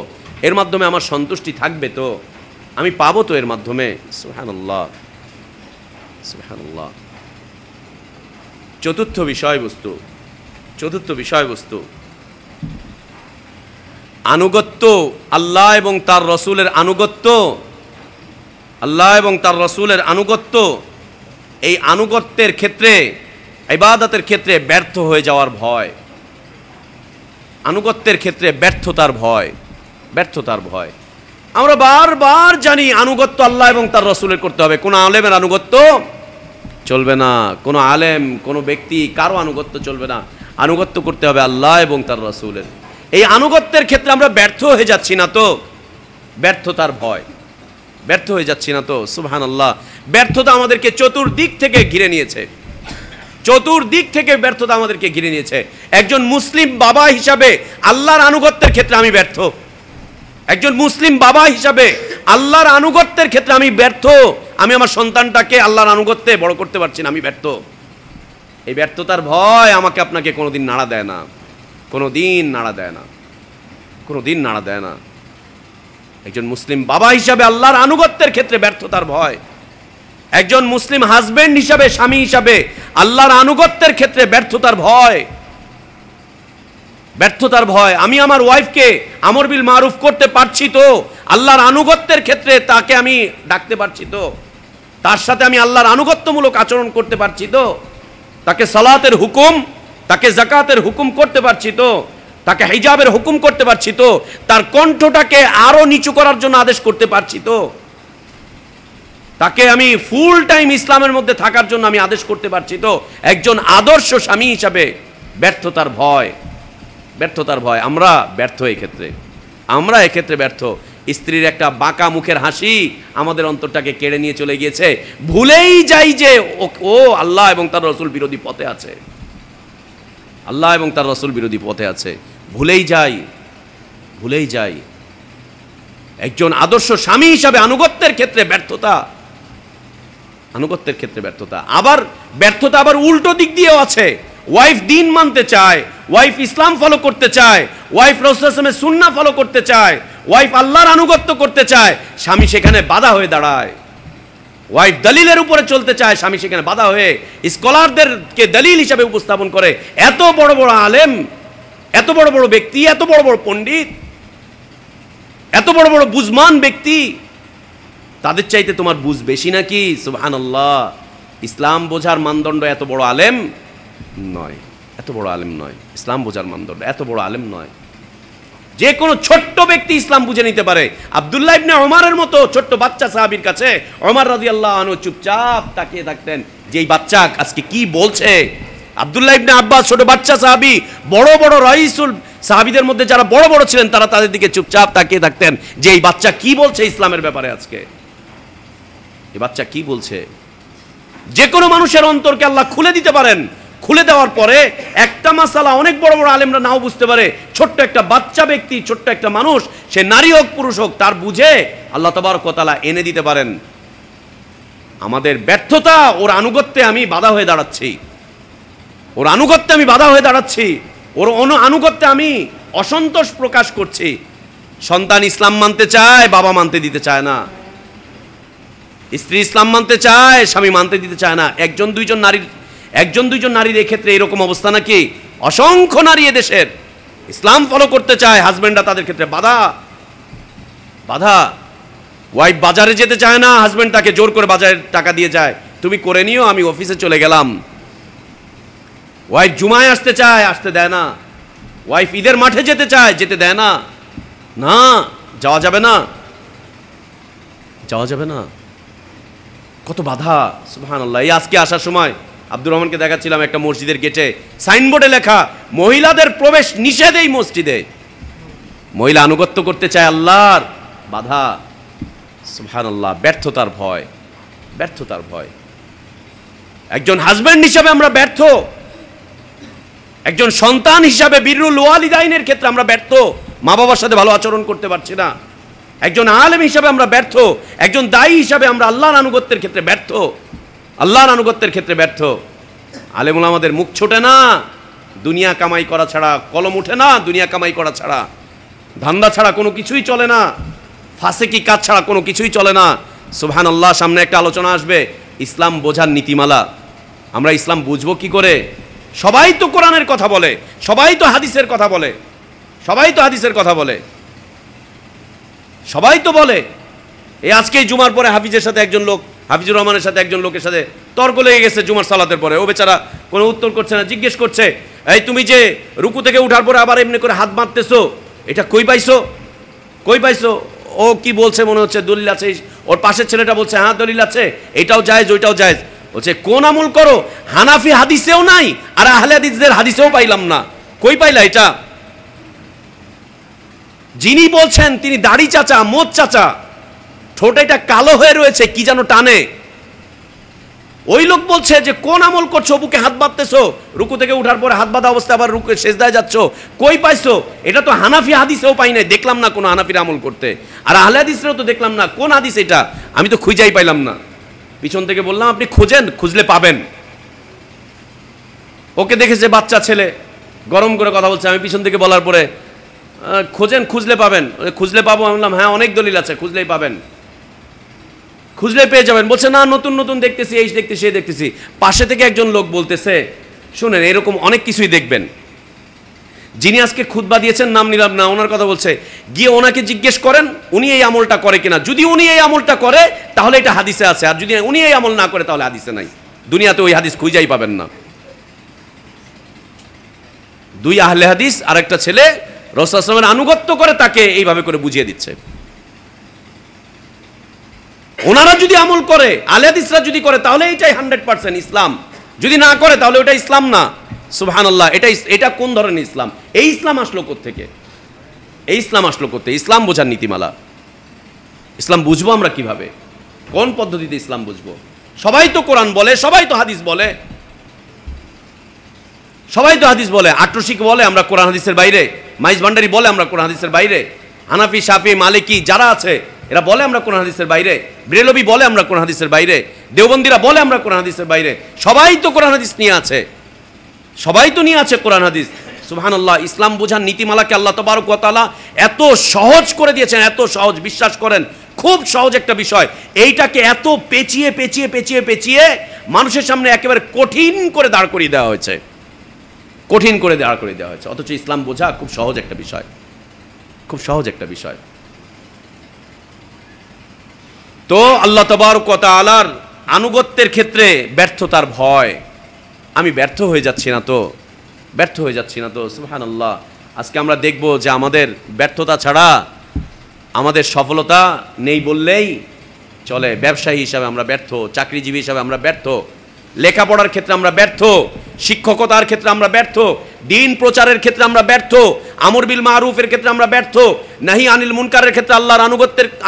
এর মাধ্যমে আমার সন্তুষ্টি থাকবে তো, আমি পাবো তো এর মাধ্যমে। সুবহানাল্লাহ। চতুর্থ বিষয়বস্তু আনুগত্য, আল্লাহ এবং তার রসুলের আনুগত্য। এই আনুগত্যের ক্ষেত্রে, ইবাদতের ক্ষেত্রে ব্যর্থ হয়ে যাওয়ার ভয়, আনুগত্যের ক্ষেত্রে ব্যর্থতার ভয়। আমরা বারবার জানি আনুগত্য আল্লাহ এবং তার রসুলের করতে হবে, কোনো আলেমের আনুগত্য চলবে না, কোনো আলেম, কোনো ব্যক্তি, কারো আনুগত্য চলবে না, আনুগত্য করতে হবে আল্লাহ এবং তার রসুলের। এই আনুগত্যের ক্ষেত্রে আমরা ব্যর্থ হয়ে যাচ্ছি না তো, ব্যর্থতার ভয়, ব্যর্থ হয়ে যাচ্ছি না তো। সুবহানাল্লাহ। ব্যর্থতা আমাদেরকে চতুর্দিক থেকে ঘিরে নিয়েছে, একজন মুসলিম বাবা হিসাবে আল্লাহর আনুগত্যের ক্ষেত্রে আমি ব্যর্থ, একজন মুসলিম বাবা হিসাবে আল্লাহর আনুগত্যের ক্ষেত্রে আমি ব্যর্থ, আমি আমার সন্তানটাকে আল্লাহর আনুগত্যে বড় করতে পারছি না, আমি ব্যর্থ। এই ব্যর্থতার ভয় আমাকে আপনাকে কোনোদিন নাড়া দেয় না, কোনোদিন নাড়া দেয় না, কোনোদিন নাড়া দেয় না। একজন মুসলিম বাবা হিসাবে আল্লাহর আনুগত্যের ক্ষেত্রে ব্যর্থতার ভয়, একজন মুসলিম হাজবেন্ড হিসাবে, স্বামী হিসাবে আল্লাহর আনুগত্যের ক্ষেত্রে ব্যর্থতার ভয়, ব্যর্থতার ভয়। আমি আমার ওয়াইফকে আমর বিল মারুফ করতে পারছি তো, আল্লাহর আনুগত্যের ক্ষেত্রে তাকে আমি ডাকতে পারছি তো, তার সাথে আমি আল্লাহর আনুগত্যমূলক আচরণ করতে পারছি তো, তাকে সালাতের হুকুম, তাকে যাকাতের হুকুম করতে পারছি তো, তাকে হিজাবের হুকুম করতে পারছি তো, তার কণ্ঠটাকে আরো নিচু করার জন্য আদেশ করতে পারছি তো, তাকে আমি ফুল টাইম ইসলামের মধ্যে থাকার জন্য আমি আদেশ করতে পারছি তো। একজন আদর্শ স্বামী হিসাবে ব্যর্থতার ভয়, ব্যর্থতার ভয়। আমরা ব্যর্থ এই ক্ষেত্রে, আমরা এক্ষেত্রে ব্যর্থ। স্ত্রীর একটা বাঁকা মুখের হাসি আমাদের অন্তরটাকে কেড়ে নিয়ে চলে গিয়েছে, ভুলেই যাই যে ও আল্লাহ এবং তার রসুল বিরোধী পথে আছে, আল্লাহ এবং তার রসুল বিরোধী পথে আছে, ভুলেই যাই, ভুলেই যাই। একজন আদর্শ স্বামী হিসাবে আনুগত্যের ক্ষেত্রে ব্যর্থতা, আনুগত্যের ক্ষেত্রে ব্যর্থতা। আবার ব্যর্থতা আবার উল্টো দিক দিয়েও আছে। ওয়াইফ দিন মানতে চায়, ওয়াইফ ইসলাম ফলো করতে চায়, ওয়াইফ রাসূলুল্লাহ সাল্লাল্লাহু আলাইহি ওয়াসাল্লামের সুন্নাহ ফলো করতে চায়, ওয়াইফ আল্লাহর আনুগত্য করতে চায়, স্বামী সেখানে বাধা হয়ে দাঁড়ায়। ওয়াইফ দলিলের উপরে চলতে চায়, স্বামী সেখানে বাধা হয়ে স্কলারদেরকে দলিল হিসাবে উপস্থাপন করে। এত বড় বড় আলেম, এত বড় বড় ব্যক্তি, এত বড় বড় পণ্ডিত, এত বড় বড় বুঝমান ব্যক্তি, তাদের চাইতে তোমার বুঝ বেশি নাকি? সুবহানাল্লাহ। ইসলাম বোঝার মানদণ্ড এত বড় আলেম নয়, এত বড় আলেম নয়। ইসলাম বোঝার মানদণ্ড এত বড় আলেম নয়। যে কোনো ছোট্ট ব্যক্তি ইসলাম বুঝে নিতে পারে। আব্দুল্লাহ ইবনে ওমরের মতো ছোট্ট বাচ্চা সাহাবীর কাছে ওমর রাদিয়াল্লাহু আনহু চুপচাপ তাকিয়ে থাকতেন যে এই বাচ্চা আজকে কি বলছে। আব্দুল্লাহ ইবনে আব্বাস ছোট বাচ্চা সাহাবী, বড় বড় রাইসুল সাহাবীদের মধ্যে যারা বড় বড় ছিলেন তারা তাদের দিকে চুপচাপ তাকিয়ে থাকতেন যে এই বাচ্চা কি বলছে ইসলামের ব্যাপারে, আজকে এই বাচ্চা কি বলছে। যে কোনো মানুষের অন্তরকে আল্লাহ খুলে দিতে পারেন। খুলে দেওয়ার পরে একটা মাসালা অনেক বড় বড় আলেমরা নাও বুঝতে পারে, ছোট্ট একটা বাচ্চা ব্যক্তি, ছোট্ট একটা মানুষ, সে নারী হোক পুরুষ হোক, তার বুঝে আল্লাহ তাবারক ওয়া তাআলা এনে দিতে পারেন। আমাদের ব্যর্থতা, ওর আনুগত্যে আমি বাধা হয়ে দাঁড়াচ্ছি, ওর আনুগত্যে আমি বাধা হয়ে দাঁড়াচ্ছি, ওর আনুগত্যে আমি অসন্তোষ প্রকাশ করছি। সন্তান ইসলাম মানতে চায়, বাবা মানতে দিতে চায় না। স্ত্রী ইসলাম মানতে চায়, স্বামী মানতে দিতে চায় না। একজন দুইজন নারীর এক্ষেত্রে এরকম অবস্থা নাকি? অসংখ্য নারী এদেশের ইসলাম ফলো করতে চায়, হাজবেন্ডরা তাদের ক্ষেত্রে বাধা, বাধা। ওয়াইফ বাজারে যেতে চায় না, হাজবেন্ড তাকে জোর করে বাজারে টাকা দিয়ে যায়, তুমি করে নিও, আমি অফিসে চলে গেলাম। ওয়াইফ জুমায় আসতে চায়, আসতে দেয় না। ওয়াইফ ঈদের মাঠে যেতে চায়, যেতে দেয় না। না, যাওয়া যাবে না, যাওয়া যাবে না। কত বাধা, সুবহানাল্লাহ। এই আজকে আসার সময় আব্দুর রহমানকে দেখাচ্ছিলাম একটা মসজিদের গেটে সাইনবোর্ডে লেখা মহিলাদের প্রবেশ নিষেধ এই মসজিদে। মহিলা আনুগত্য করতে চায়, আল্লাহর বাধা, সুবহানাল্লাহ। ব্যর্থতার ভয়, ব্যর্থতার ভয়। একজন হাজবেন্ড হিসাবে আমরা ব্যর্থ, একজন সন্তান হিসাবে বিররুল ওয়ালিদাইনের ক্ষেত্রে আমরা ব্যর্থ, মা বাবার সাথে ভালো আচরণ করতে পারছি না। একজন আলেম হিসাবে আমরা ব্যর্থ, একজন দায়ী হিসাবে আমরা আল্লাহর আনুগত্যের ক্ষেত্রে ব্যর্থ, আল্লাহর আনুগত্যের ক্ষেত্রে ব্যর্থ। আলেম ওলামাদের মুখ ছোটে না দুনিয়া কামাই করা ছাড়া, কলম উঠে না দুনিয়া কামাই করা ছাড়া, ধান্দা ছাড়া কোনো কিছুই চলে না, ফাসেকি কাজ ছাড়া কোনো কিছুই চলে না। সুবহানাল্লাহ। সামনে একটা আলোচনা আসবে ইসলাম বোঝার নীতিমালা। আমরা ইসলাম বুঝবো কি করে? সবাই তো কোরআনের কথা বলে, সবাই তো হাদিসের কথা বলে, সবাই তো হাদিসের কথা বলে, সবাই তো বলে। এই আজকে জুমার পরে হাফিজের সাথে একজন লোক, হাফিজুর রহমানের সাথে একজন লোকের সাথে তর্ক লেগে গেছে জুমার সালাতের পরে। ও বেচারা কোনো উত্তর করছে না, জিজ্ঞেস করছে, এই তুমি যে রুকু থেকে উঠার পরে আবার এমনি করে হাত বাঁধতেছো, এটা কই পাইছো, কই পাইছো? ও কি বলছে মনে হচ্ছে দলিল আছে। ওর পাশের ছেলেটা বলছে হ্যাঁ দলিল আছে, এটাও জায়েজ ওইটাও জায়েজ। বলছে কোন আমল করো? হানাফি হাদিসেও নাই আর আহলে হাদিসদের হাদিসেও পাইলাম না, কই পাইলা এটা? যিনি বলছেন তিনি দাড়ি চাচা, মোচ চাচা, ঠোঁট এটা কালো হয়ে রয়েছে, কি যেন টানে। ওই লোক বলছে যে কোন আমল করছো, বুকে হাত বাঁধতেছো, রুকু থেকে উঠার পরে হাত বাঁধা অবস্থায় আবার রুকু সেজদায় যাচ্ছ, কই পাইছো? এটা তো হানাফি হাদিসেও পাই নাই, দেখলাম না কোনো হানাফির আমল করতে, আর আহলে হাদিসেরও তো দেখলাম না। কোন হাদিস এটা? আমি তো খুঁজেই পাইলাম না। পিছন থেকে বললাম আপনি খোঁজেন, খুঁজলে পাবেন। ওকে দেখেছে বাচ্চা ছেলে গরম করে কথা বলছে, আমি পিছন থেকে বলার পরে খোঁজেন, খুঁজলে পাবেন। খুঁজলে পাবো? আমি বললাম হ্যাঁ অনেক দলিল আছে, খুঁজলেই পাবেন, খুঁজলে পেয়ে যাবেন। বলছে না নতুন নতুন দেখতেছি, এই দেখতেছি এই দেখতেছি। পাশে থেকে একজন লোক বলতেছে শুনেন এরকম অনেক কিছুই দেখবেন। যিনি আজকে খুতবা দিয়েছেন, নাম নিলাম না, ওনার কথা বলছে, গিয়ে ওনাকে জিজ্ঞেস করেন উনি এই আমলটা করে কিনা। যদি উনি এই আমলটা করে তাহলে এটা হাদিসে আছে, আর যদি উনি এই আমল না করে তাহলে হাদিসে নাই। দুনিয়াতে ওই হাদিস খুঁজাই পাবেন না। দুই আহলে হাদিস আর একটা ছেলে রাসূলুল্লাহ সাল্লাল্লাহু আলাইহি ওয়াসাল্লামের আনুগত্য করে তাকে এইভাবে করে বুঝিয়ে দিচ্ছে। ওনারা যদি আমল করে, আহলে হাদিসরা যদি করে তাহলে এটাই 100% ইসলাম, যদি না করে তাহলে ওটা ইসলাম না। সুবহানাল্লাহ। এটা কোন ধরনের ইসলাম? এই ইসলাম আসলো কোত্থেকে? এই ইসলাম আসলো কোত্থেকে? ইসলাম বোঝার নীতিমালা। ইসলাম বুঝবো আমরা কিভাবে? কোন পদ্ধতিতে ইসলাম বুঝবো? সবাই তো কোরআন বলে, সবাই তো হাদিস বলে, সবাই তো হাদিস বলে। আট্রসিক বলে আমরা কোরআন হাদিসের বাইরে, মাইজ ভান্ডারি বলে আমরা কোরআন হাদিসের বাইরে, হানাফি শাফি মালিকি যারা আছে এরা বলে আমরা কোরআন হাদিসের বাইরে, ব্রেলভি বলে আমরা কোরআন হাদিসের বাইরে, দেওবন্দিরা বলে আমরা কোরআন হাদিসের বাইরে। সবাই তো কোরআন হাদিস নিয়ে আছে, সবাই তো নিয়ে আছে কোরআন হাদিস। সুবহানাল্লাহ। ইসলাম বোঝার নীতিমালাকে আল্লাহ তাবারক ওয়া তাআলা এত সহজ করে দিয়েছেন, এত সহজ, বিশ্বাস করেন খুব সহজ একটা বিষয়। এইটাকে এত পেঁচিয়ে পেঁচিয়ে পেঁচিয়ে পেঁচিয়ে মানুষের সামনে একেবারে কঠিন করে দাঁড় করিয়ে দেওয়া হয়েছে, কঠিন করে দাঁড় করিয়ে দেওয়া হয়েছে। অথচ ইসলাম বোঝা খুব সহজ একটা বিষয়, খুব সহজ একটা বিষয়। তো আল্লাহ তাবারক ওয়া তাআলার আনুগত্যের ক্ষেত্রে ব্যর্থতার ভয়, আমি ব্যর্থ হয়ে যাচ্ছি না তো, ব্যর্থ হয়ে যাচ্ছি না তো। সুবহানাল্লাহ। আজকে আমরা দেখব যে আমাদের ব্যর্থতা ছাড়া আমাদের সফলতা নেই বললেই চলে। ব্যবসায়ী হিসাবে আমরা ব্যর্থ, চাকরিজীবী হিসাবে আমরা ব্যর্থ, লেখাপড়ার ক্ষেত্রে আমরা ব্যর্থ, শিক্ষকতার ক্ষেত্রে আমরা ব্যর্থ, দিন প্রচারের ক্ষেত্রে আমরা ব্যর্থ, আমর বিল মারুফের ক্ষেত্রে আমরা ব্যর্থ, নাহি আনিল মুনকারের ক্ষেত্রে আল্লাহর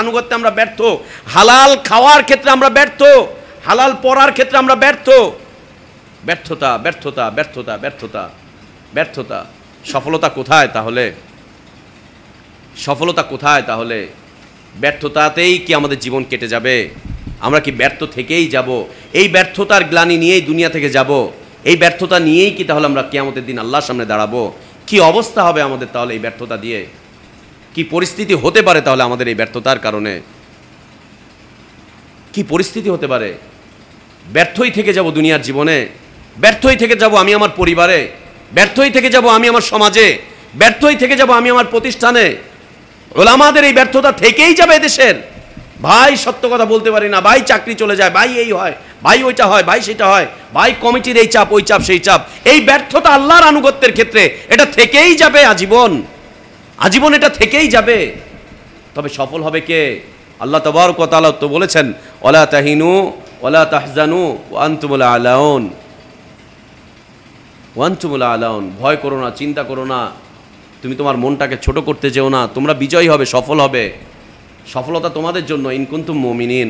আনুগত্যে আমরা ব্যর্থ, হালাল খাওয়ার ক্ষেত্রে আমরা ব্যর্থ, হালাল পড়ার ক্ষেত্রে আমরা ব্যর্থ। ব্যর্থতা ব্যর্থতা ব্যর্থতা ব্যর্থতা ব্যর্থতা। সফলতা কোথায় তাহলে? সফলতা কোথায় তাহলে? ব্যর্থতাতেই কি আমাদের জীবন কেটে যাবে? আমরা কি ব্যর্থ থেকেই যাব? এই ব্যর্থতার গ্লানি নিয়েই দুনিয়া থেকে যাব? এই ব্যর্থতা নিয়েই কি তাহলে আমরা কিয়ামতের দিন আল্লাহর সামনে দাঁড়াবো? কি অবস্থা হবে আমাদের তাহলে এই ব্যর্থতা দিয়ে? কি পরিস্থিতি হতে পারে তাহলে আমাদের এই ব্যর্থতার কারণে? কি পরিস্থিতি হতে পারে? ব্যর্থই থেকে যাব দুনিয়ার জীবনে, ব্যর্থই থেকে যাব আমি আমার পরিবারে, ব্যর্থই থেকে যাব আমি আমার সমাজে, ব্যর্থই থেকে যাব আমি আমার প্রতিষ্ঠানে। ওলামাদের এই ব্যর্থতা থেকেই যাবে দেশের। ভাই সত্য কথা বলতে পারি না, ভাই চাকরি চলে যায়, ভাই এই হয়, ভাই ওইটা হয়, ভাই সেটা হয়, ভাই কমিটির এই চাপ, ওই চাপ, সেই চাপ। এই ব্যর্থতা আল্লাহর আনুগত্যের ক্ষেত্রে এটা থেকেই যাবে আজীবন, আজীবন এটা থেকেই যাবে। তবে সফল হবে কে? আল্লাহ তাবারক ওয়া তাআলা তো বলেছেন ওয়ালা তাহিনু ওয়ালা তাহজানু ওয়া আনতুমুল আলাউন, ওয়া আনতুমুল আলাউন। ভয় করো না, চিন্তা করো না, তুমি তোমার মনটাকে ছোট করতে যেও না, তোমরা বিজয়ী হবে, সফল হবে, সফলতা তোমাদের জন্য, ইন কুনতুম মুমিনিন।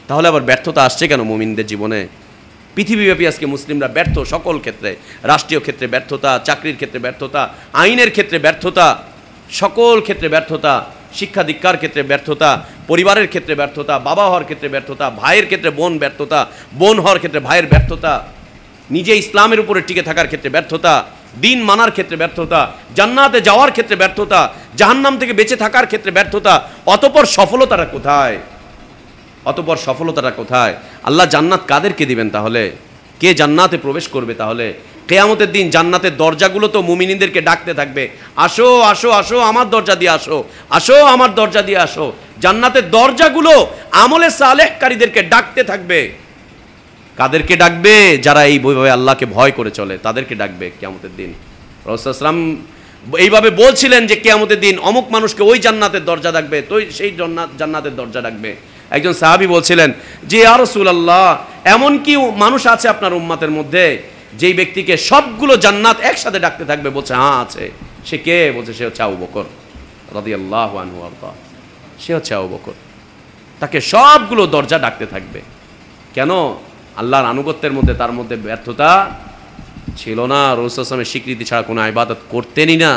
তাহলে আবার ব্যর্থতা আসছে কেন মুমিনদের জীবনে? পৃথিবীব্যাপী আজকে মুসলিমরা ব্যর্থ সকল ক্ষেত্রে, রাষ্ট্রীয় ক্ষেত্রে ব্যর্থতা, চাকরির ক্ষেত্রে ব্যর্থতা, আইনের ক্ষেত্রে ব্যর্থতা, সকল ক্ষেত্রে ব্যর্থতা, শিক্ষা দীক্ষার ক্ষেত্রে ব্যর্থতা, পরিবারের ক্ষেত্রে ব্যর্থতা, বাবা হওয়ার ক্ষেত্রে ব্যর্থতা, ভাইয়ের ক্ষেত্রে বোন ব্যর্থতা, বোন হওয়ার ক্ষেত্রে ভাইয়ের ব্যর্থতা, নিজে ইসলামের উপরে টিকে থাকার ক্ষেত্রে ব্যর্থতা, দিন মানার ক্ষেত্রে ব্যর্থতা, জান্নাতে যাওয়ার ক্ষেত্রে ব্যর্থতা, জাহান্নাম থেকে বেঁচে থাকার ক্ষেত্রে ব্যর্থতা। অতঃপর সফলতাটা কোথায়? অতঃপর সফলতাটা কোথায়? আল্লাহ জান্নাত কাদেরকে দিবেন তাহলে? কে জান্নাতে প্রবেশ করবে তাহলে? কিয়ামতের দিন জান্নাতের দরজাগুলো তো মুমিনদেরকে ডাকতে থাকবে, আসো আসো আসো আমার দরজা দিয়ে আসো, আসো আমার দরজা দিয়ে আসো। জান্নাতের দরজাগুলো আমলে সালেহকারীদেরকে ডাকতে থাকবে। কাদেরকে ডাকবে? যারা এইভাবে আল্লাহকে ভয় করে চলে তাদেরকে ডাকবে কিয়ামতের দিন। রাসূলুল্লাহ সাল্লাল্লাহু আলাইহি ওয়াসাল্লাম এইভাবে বলছিলেন যে কিয়ামতের দিন অমুক মানুষকে ওই জান্নাতের দরজা ডাকবে, তো সেই জান্নাতের দরজা ডাকবে। একজন সাহাবী বলছিলেন যে ইয়া রাসূলুল্লাহ, এমন কি মানুষ আছে আপনার উম্মতের মধ্যে যেই ব্যক্তিকে সবগুলো জান্নাত একসাথে ডাকতে থাকবে? বলছে হ্যাঁ আছে। সে কে? বলছে সে হচ্ছে আবু বকর রাদিয়াল্লাহু আনহু আরদা। সে হচ্ছে আবু বকর, তাকে সবগুলো দরজা ডাকতে থাকবে। কেন? আল্লাহর আনুগত্যের মধ্যে তার মধ্যে ব্যর্থতা ছিল না। রাসূলুল্লাহ সাল্লাল্লাহু আলাইহি ওয়াসাল্লামের স্বীকৃতি ছাড়া কোনো ইবাদত করতেনই না।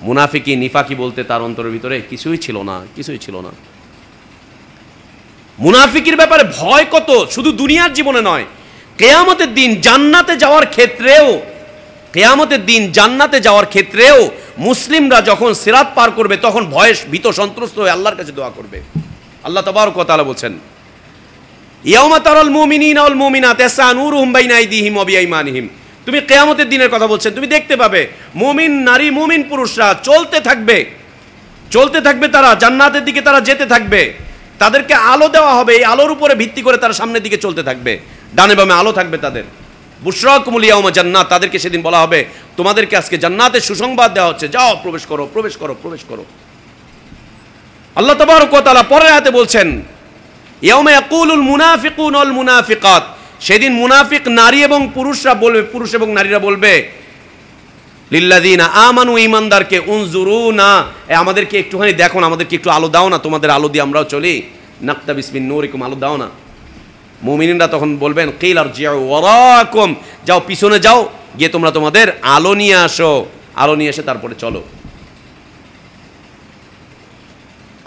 মুনাফিকি নিফাকি বলতে তার অন্তরের ভিতরে কিছুই ছিল না, কিছুই ছিল না। মুনাফিকের ব্যাপারে ভয় কত, শুধু দুনিয়ার জীবনে নয়, কিয়ামতের দিন জান্নাতে যাওয়ার ক্ষেত্রেও, কিয়ামতের দিন জান্নাতে যাওয়ার ক্ষেত্রেও মুসলিমরা যখন সিরাত পার করবে তখন ভয়ে ভীত সন্ত্রস্ত হয়ে আল্লাহর কাছে দোয়া করবে। আল্লাহ তাবারক ওয়া তাআলা বলছেন, ইয়াউমা তারাল মুমিনিনা ওয়াল মুমিনাত ইয়াসআ নূরুহুম বাইনা আইদিহিম ওয়া বিআইমানিহিম। তুমি কিয়ামতের দিনের কথা বলছেন, তুমি দেখতে পাবে মুমিন নারী মুমিন পুরুষরা চলতে থাকবে, তারা জান্নাতের দিকে তারা যেতে থাকবে, তাদেরকে আলো দেওয়া হবে, এই আলোর উপরে ভিত্তি করে তারা সামনের দিকে চলতে থাকবে, ডানে বামে আলো থাকবে তাদের। বুশরাকুমুল ইয়াউমা জান্নাত, তাদেরকে সেদিন বলা হবে তোমাদেরকে আজকে জান্নাতের সুসংবাদ দেওয়া হচ্ছে, যাও প্রবেশ করো প্রবেশ করো প্রবেশ করো। আল্লাহ তাবারক ওয়া তাআলা পরের আয়াতে বলছেন, ইয়াউমা ইয়াকুলুল মুনাফিকুনা ওয়াল মুনাফিকাত, সেদিন মুনাফিক নারী এবং পুরুষরা বলবে, পুরুষ এবং নারীরা বলবে, লিল্লাযিনা আমানু, ঈমানদারকে, উনজুরুনা, আমাদেরকে একটুখানি দেখো না, আমাদেরকে একটু আলো দাও না, তোমাদের আলো দিয়ে আমরাও চলি, নাকতাবিস মিন নূরিকুম, আলো দাও না। মুমিনিনরা তখন বলবেন, কিল আরজিউ ওয়ারাকুম, যাও পিছনে যাও, গিয়ে তোমরা তোমাদের আলো নিয়ে আসো, আলো নিয়ে এসে তারপরে চলো,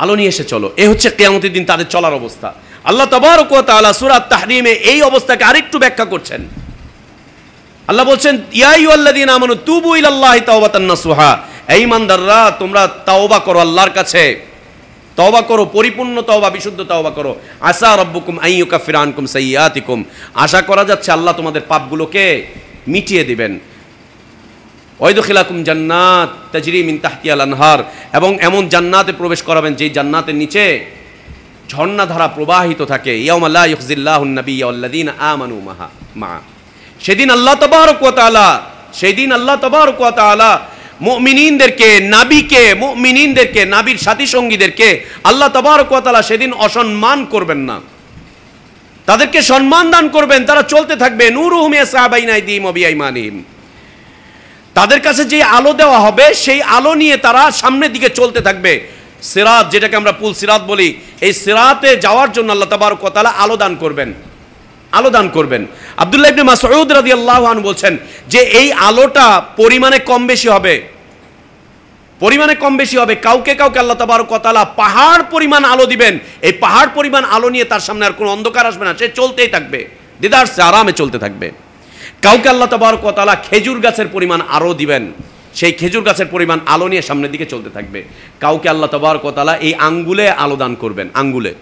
আলো নিয়ে এসে চলো। এ হচ্ছে কিয়ামতের দিন তাদের চলার অবস্থা। আল্লাহ তাবারক ওয়া তাআলা সূরা তাহরিমে এই অবস্থাকে আরেকটু ব্যাখ্যা করছেন। আল্লাহ বলছেন, ইয়া আইয়ুহাল্লাযীনা আমানু তুবু ইলাল্লাহি তাওবাতান নাসুহা, এই ঈমানদাররা তোমরা তাওবা করো, আল্লাহর কাছে তওবা করো, পরিপূর্ণ তওবা, বিশুদ্ধ তওবা করো। আসা রাব্বুকুম আন ইউকাফিরা আনকুম সাইয়্যাতিকুম, আশা করা যাচ্ছে আল্লাহ তোমাদের পাপগুলোকে মিটিয়ে দিবেন। ওয়াইদখিলাকুম জান্নাত তাজরি মিন তাহতিহাল আনহার, এবং এমন জান্নাতে প্রবেশ করাবেন যেই জান্নাতের নিচে ঝর্ণাধারা প্রবাহিত থাকে। ইয়াউমা লা ইউখজিল্লাহুন নাবিয়্যা ওয়াল্লাযীনা আমানু মা, সেদিন আল্লাহ তাবারক ওয়া তাআলা, সেদিন আল্লাহ তাবারক ওয়া তাআলা মুমিনিনদেরকে, মুমিনিনদেরকে, নবীর সাথী সঙ্গীদেরকে আল্লাহ তাবারক ওয়া তাআলা সেদিন অসম্মান করবেন না, তাদেরকে সম্মান দান করবেন। তারা চলতে থাকবে, নূরুহুম ইয়াসআ বাইনা আইদিহিম ওয়া বিআইমানিহিম, তাদের কাছে যে আলো দেওয়া হবে সেই আলো নিয়ে তারা সামনের দিকে চলতে থাকবে। সিরাত, যেটাকে আমরা পুল সিরাত বলি, এই সিরাতে যাওয়ার জন্য আল্লাহ তাবারক ওয়া তাআলা আলো দান করবেন, আলো দান করবেন। আব্দুল্লাহ ইবনে মাসউদ রাদিয়াল্লাহু আনহু বলছেন যে এই আলোটা পরিমাণে কম বেশি হবে, পরিমাণে কম বেশি হবে। কাউকে কাউকে আল্লাহ তাবারক ওয়া তাআলা পাহাড় পরিমাণ আলো দিবেন, এই পাহাড় পরিমাণ আলো নিয়ে তার সামনে আর কোনো অন্ধকার আসবে না, সে চলতেই থাকবে, দিদার সে আরামে চলতে থাকবে। কাউকে আল্লাহ তাবারক ওয়া তাআলা খেজুর গাছের পরিমাণ আলো দিবেন, সেই খেজুর গাছের পরিমাণ আলো নিয়ে সামনের দিকে চলতে থাকবে। কাউকে আল্লাহ তাবারক ওয়া তাআলা এই আঙ্গুলে আলো দান করবেন, আঙ্গুলে,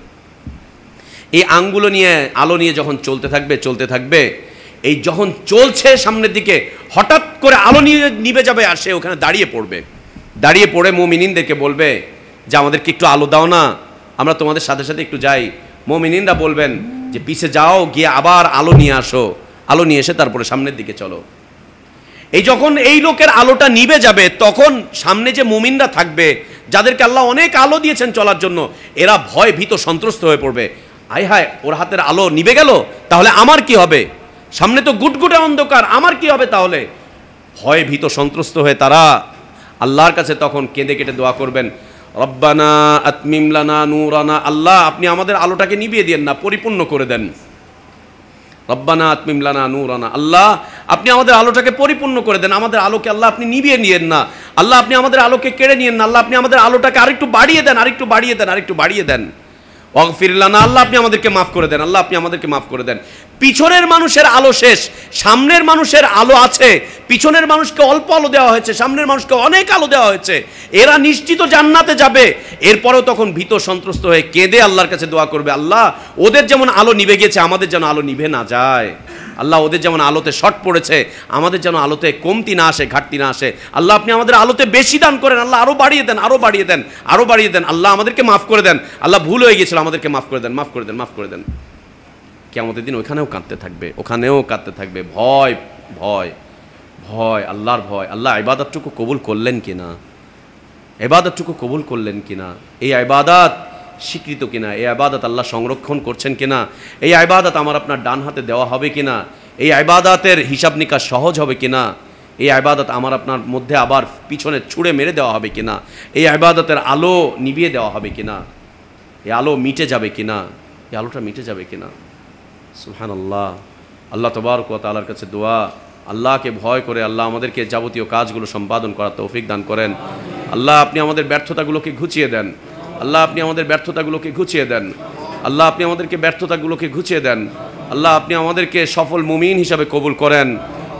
এই আঙ্গুলো নিয়ে আলো নিয়ে যখন চলতে থাকবে, এই যখন চলছে সামনের দিকে হঠাৎ করে আলো নিভে যাবে, আর সে ওখানে দাঁড়িয়ে পড়ে মুমিনিনদেরকে বলবে যে আমাদেরকে একটু আলো দাও না, আমরা তোমাদের সাথে সাথে একটু যাই। মুমিনিনরা বলবেন যে পিছে যাও, গিয়ে আবার আলো নিয়ে আসো, আলো নিয়ে এসে তারপরে সামনের দিকে চলো। এই যখন এই লোকের আলোটা নিভে যাবে, তখন সামনে যে মুমিনরা থাকবে, যাদেরকে আল্লাহ অনেক আলো দিয়েছেন চলার জন্য, এরা ভয় ভীত সন্ত্রস্ত হয়ে পড়বে। আয় হায়, ওর হাতের আলো নিভে গেল, তাহলে আমার কি হবে? সামনে তো গুটগুটে অন্ধকার, আমার কি হবে তাহলে? ভয় ভীত সন্ত্রস্ত হয়ে তারা আল্লাহর কাছে তখন কেঁদে কেটে দোয়া করবেন, রব্বানা আতমিম লানা নূরানা, আল্লাহ আপনি আমাদের আলোটাকে নিভিয়ে দেন না, পরিপূর্ণ করে দেন। রব্বানা আতমিম লানা নূরানা, আল্লাহ আপনি আমাদের আলোটাকে পরিপূর্ণ করে দেন, আমাদের আলোকে আল্লাহ আপনি নিভিয়ে নিয়েন না, আল্লাহ আপনি আমাদের আলোকে কেড়ে নিয়েন না, আল্লাহ আপনি আমাদের আলোটাকে আরেকটু বাড়িয়ে দেন, আরেকটু বাড়িয়ে দেন, আরেকটু বাড়িয়ে দেন। ওয়াগফির লানা, আল্লাহ আপনি আমাদেরকে মাফ করে দেন, আল্লাহ আপনি আমাদেরকে মাফ করে দেন। পিছনের মানুষের আলো শেষ, সামনের মানুষের আলো আছে। পিছনের মানুষকে অল্প আলো দেওয়া হয়েছে, সামনের মানুষকে অনেক আলো দেওয়া হয়েছে, এরা নিশ্চিত জান্নাতে যাবে। এরপরেও তখন ভীত সন্ত্রস্ত হয়ে কেঁদে আল্লাহর কাছে দোয়া করবে, আল্লাহ ওদের যেমন আলো নিভে গেছে, আমাদের যেন আলো নিভে না যায়। আল্লাহ ওদের যেমন আলোতে শর্ট পড়েছে, আমাদের যেন আলোতে কমতি না আসে, ঘাটতি না আসে। আল্লাহ আপনি আমাদের আলোতে বেশি দান করেন, আল্লাহ আরো বাড়িয়ে দেন, আরো বাড়িয়ে দেন, আরো বাড়িয়ে দেন। আল্লাহ আমাদেরকে মাফ করে দেন, আল্লাহ ভুল হয়ে গিয়েছিল, আমাদেরকে মাফ করে দেন, মাফ করে দেন, মাফ করে দেন। কিয়ামতের দিন ওখানেও কাঁদতে থাকবে, ওখানেও কাঁদতে থাকবে। ভয় ভয় ভয়, আল্লাহর ভয়। আল্লাহ ইবাদতটুকু কবুল করলেন কিনা, ইবাদতটুকু কবুল করলেন কিনা, এই ইবাদত স্বীকৃত কিনা, এই ইবাদত আল্লাহ সংরক্ষণ করছেন কিনা, এই ইবাদত আমার আপনার ডান হাতে দেওয়া হবে কিনা, এই ইবাদতের হিসাব নিকাশ সহজ হবে কিনা, এই ইবাদত আমার আপনার মধ্যে আবার পিছনে ছুঁড়ে মেরে দেওয়া হবে কিনা, এই ইবাদতের আলো নিভিয়ে দেওয়া হবে কিনা, এই আলো মিটে যাবে কিনা, এই আলোটা মিটে যাবে কিনা। সুবহানাল্লাহ। আল্লাহ তাবারক ওয়া তাআলার কাছে দোয়া, আল্লাহকে ভয় করে আল্লাহ আমাদেরকে যাবতীয় কাজগুলো সম্পাদন করার তৌফিক দান করেন। আল্লাহ আপনি আমাদের ব্যর্থতাগুলোকে ঘুচিয়ে দেন, আল্লাহ আপনি আমাদের ব্যর্থতাগুলোকে ঘুচিয়ে দেন। আল্লাহ আপনি আমাদেরকে ব্যর্থতাগুলোকে ঘুচিয়ে দেন। আল্লাহ আপনি আমাদেরকে সফল মুমিন হিসাবে কবুল করেন।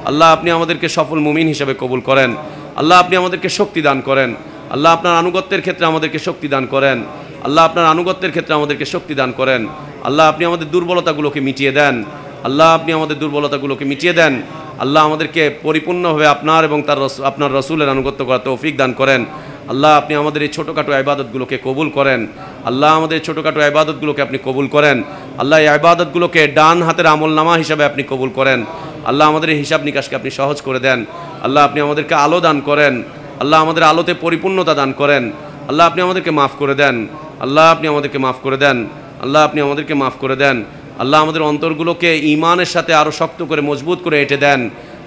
আল্লাহ আপনি আমাদেরকে সফল মুমিন হিসাবে কবুল করেন। আল্লাহ আপনি আমাদেরকে শক্তি দান করেন। আল্লাহ আপনার আনুগত্যের ক্ষেত্রে আমাদেরকে শক্তি দান করেন। আল্লাহ আপনার আনুগত্যের ক্ষেত্রে আমাদেরকে শক্তি দান করেন। আল্লাহ আপনি আমাদের দুর্বলতাগুলোকে মিটিয়ে দেন। আল্লাহ আপনি আমাদের দুর্বলতাগুলোকে মিটিয়ে দেন। আল্লাহ আমাদেরকে পরিপূর্ণভাবে আপনার এবং আপনার রসুলের আনুগত্য করার তৌফিক দান করেন। আল্লাহ আপনি আমাদের এই ছোটোখাটো ইবাদতগুলোকে কবুল করেন। আল্লাহ আমাদের ছোটোখাটো ইবাদতগুলোকে আপনি কবুল করেন। আল্লাহ এই ইবাদতগুলোকে ডান হাতের আমলনামা হিসাবে আপনি কবুল করেন। আল্লাহ আমাদের এই হিসাব নিকাশকে আপনি সহজ করে দেন। আল্লাহ আপনি আমাদেরকে আলো দান করেন। আল্লাহ আমাদের আলোতে পরিপূর্ণতা দান করেন। আল্লাহ আপনি আমাদেরকে মাফ করে দেন। আল্লাহ আপনি আমাদেরকে মাফ করে দেন। আল্লাহ আপনি আমাদেরকে মাফ করে দেন। আল্লাহ আমাদের অন্তরগুলোকে ঈমানের সাথে আরও শক্ত করে মজবুত করে এঁটে দেন।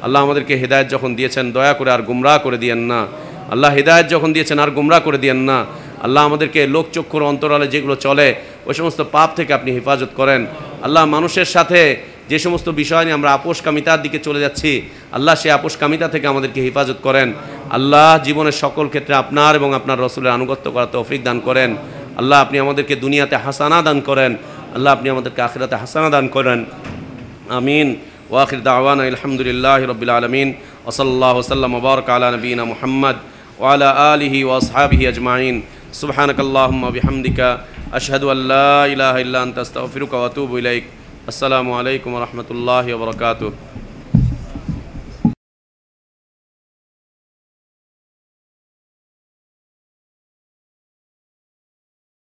আল্লাহ আমাদেরকে হেদায়েত যখন দিয়েছেন দয়া করে আর গুমরাহ করে দিয়েন না। আল্লাহ হেদায়েত যখন দিয়েছেন আর গুমরাহ করে দিয়েন না। আল্লাহ আমাদেরকে লোকচক্ষুর অন্তরালে যেগুলো চলে ওই সমস্ত পাপ থেকে আপনি হেফাজত করেন। আল্লাহ মানুষের সাথে যে সমস্ত বিষয় নিয়ে আমরা আপোষকামিতার দিকে চলে যাচ্ছি, আল্লাহ সেই আপোষকামিতা থেকে আমাদেরকে হেফাজত করেন। আল্লাহ জীবনের সকল ক্ষেত্রে আপনার এবং আপনার রসুলের আনুগত্য করার তৌফিক দান করেন। আল্লাহ আপনি আমাদেরকে দুনিয়াতে হাসানা দান করেন। আল্লাহ আপনি আমাদেরকে আখিরাতে হাসানা দান করেন। আমিন। ওয়া আখির দাওয়ানা আলহামদুলিল্লাহি রাব্বিল আলামিন। ওয়া সাল্লাল্লাহু ওয়া সাল্লাম ওয়া বারাকা আলা নবিয়িনা মুহাম্মদ ওয়া আলা আলিহি ওয়া আসহাবিহি আজমাইন। সুবহানাকাল্লাহুম্মা ওয়া বিহামদিকা আশহাদু আল্লা ইলাহা ইল্লা আনতা আস্তাগফিরুকা ওয়া আতুবু ইলাইক। আসসালামু আলাইকুম ওয়া রাহমাতুল্লাহি ওয়া বারাকাতুহু।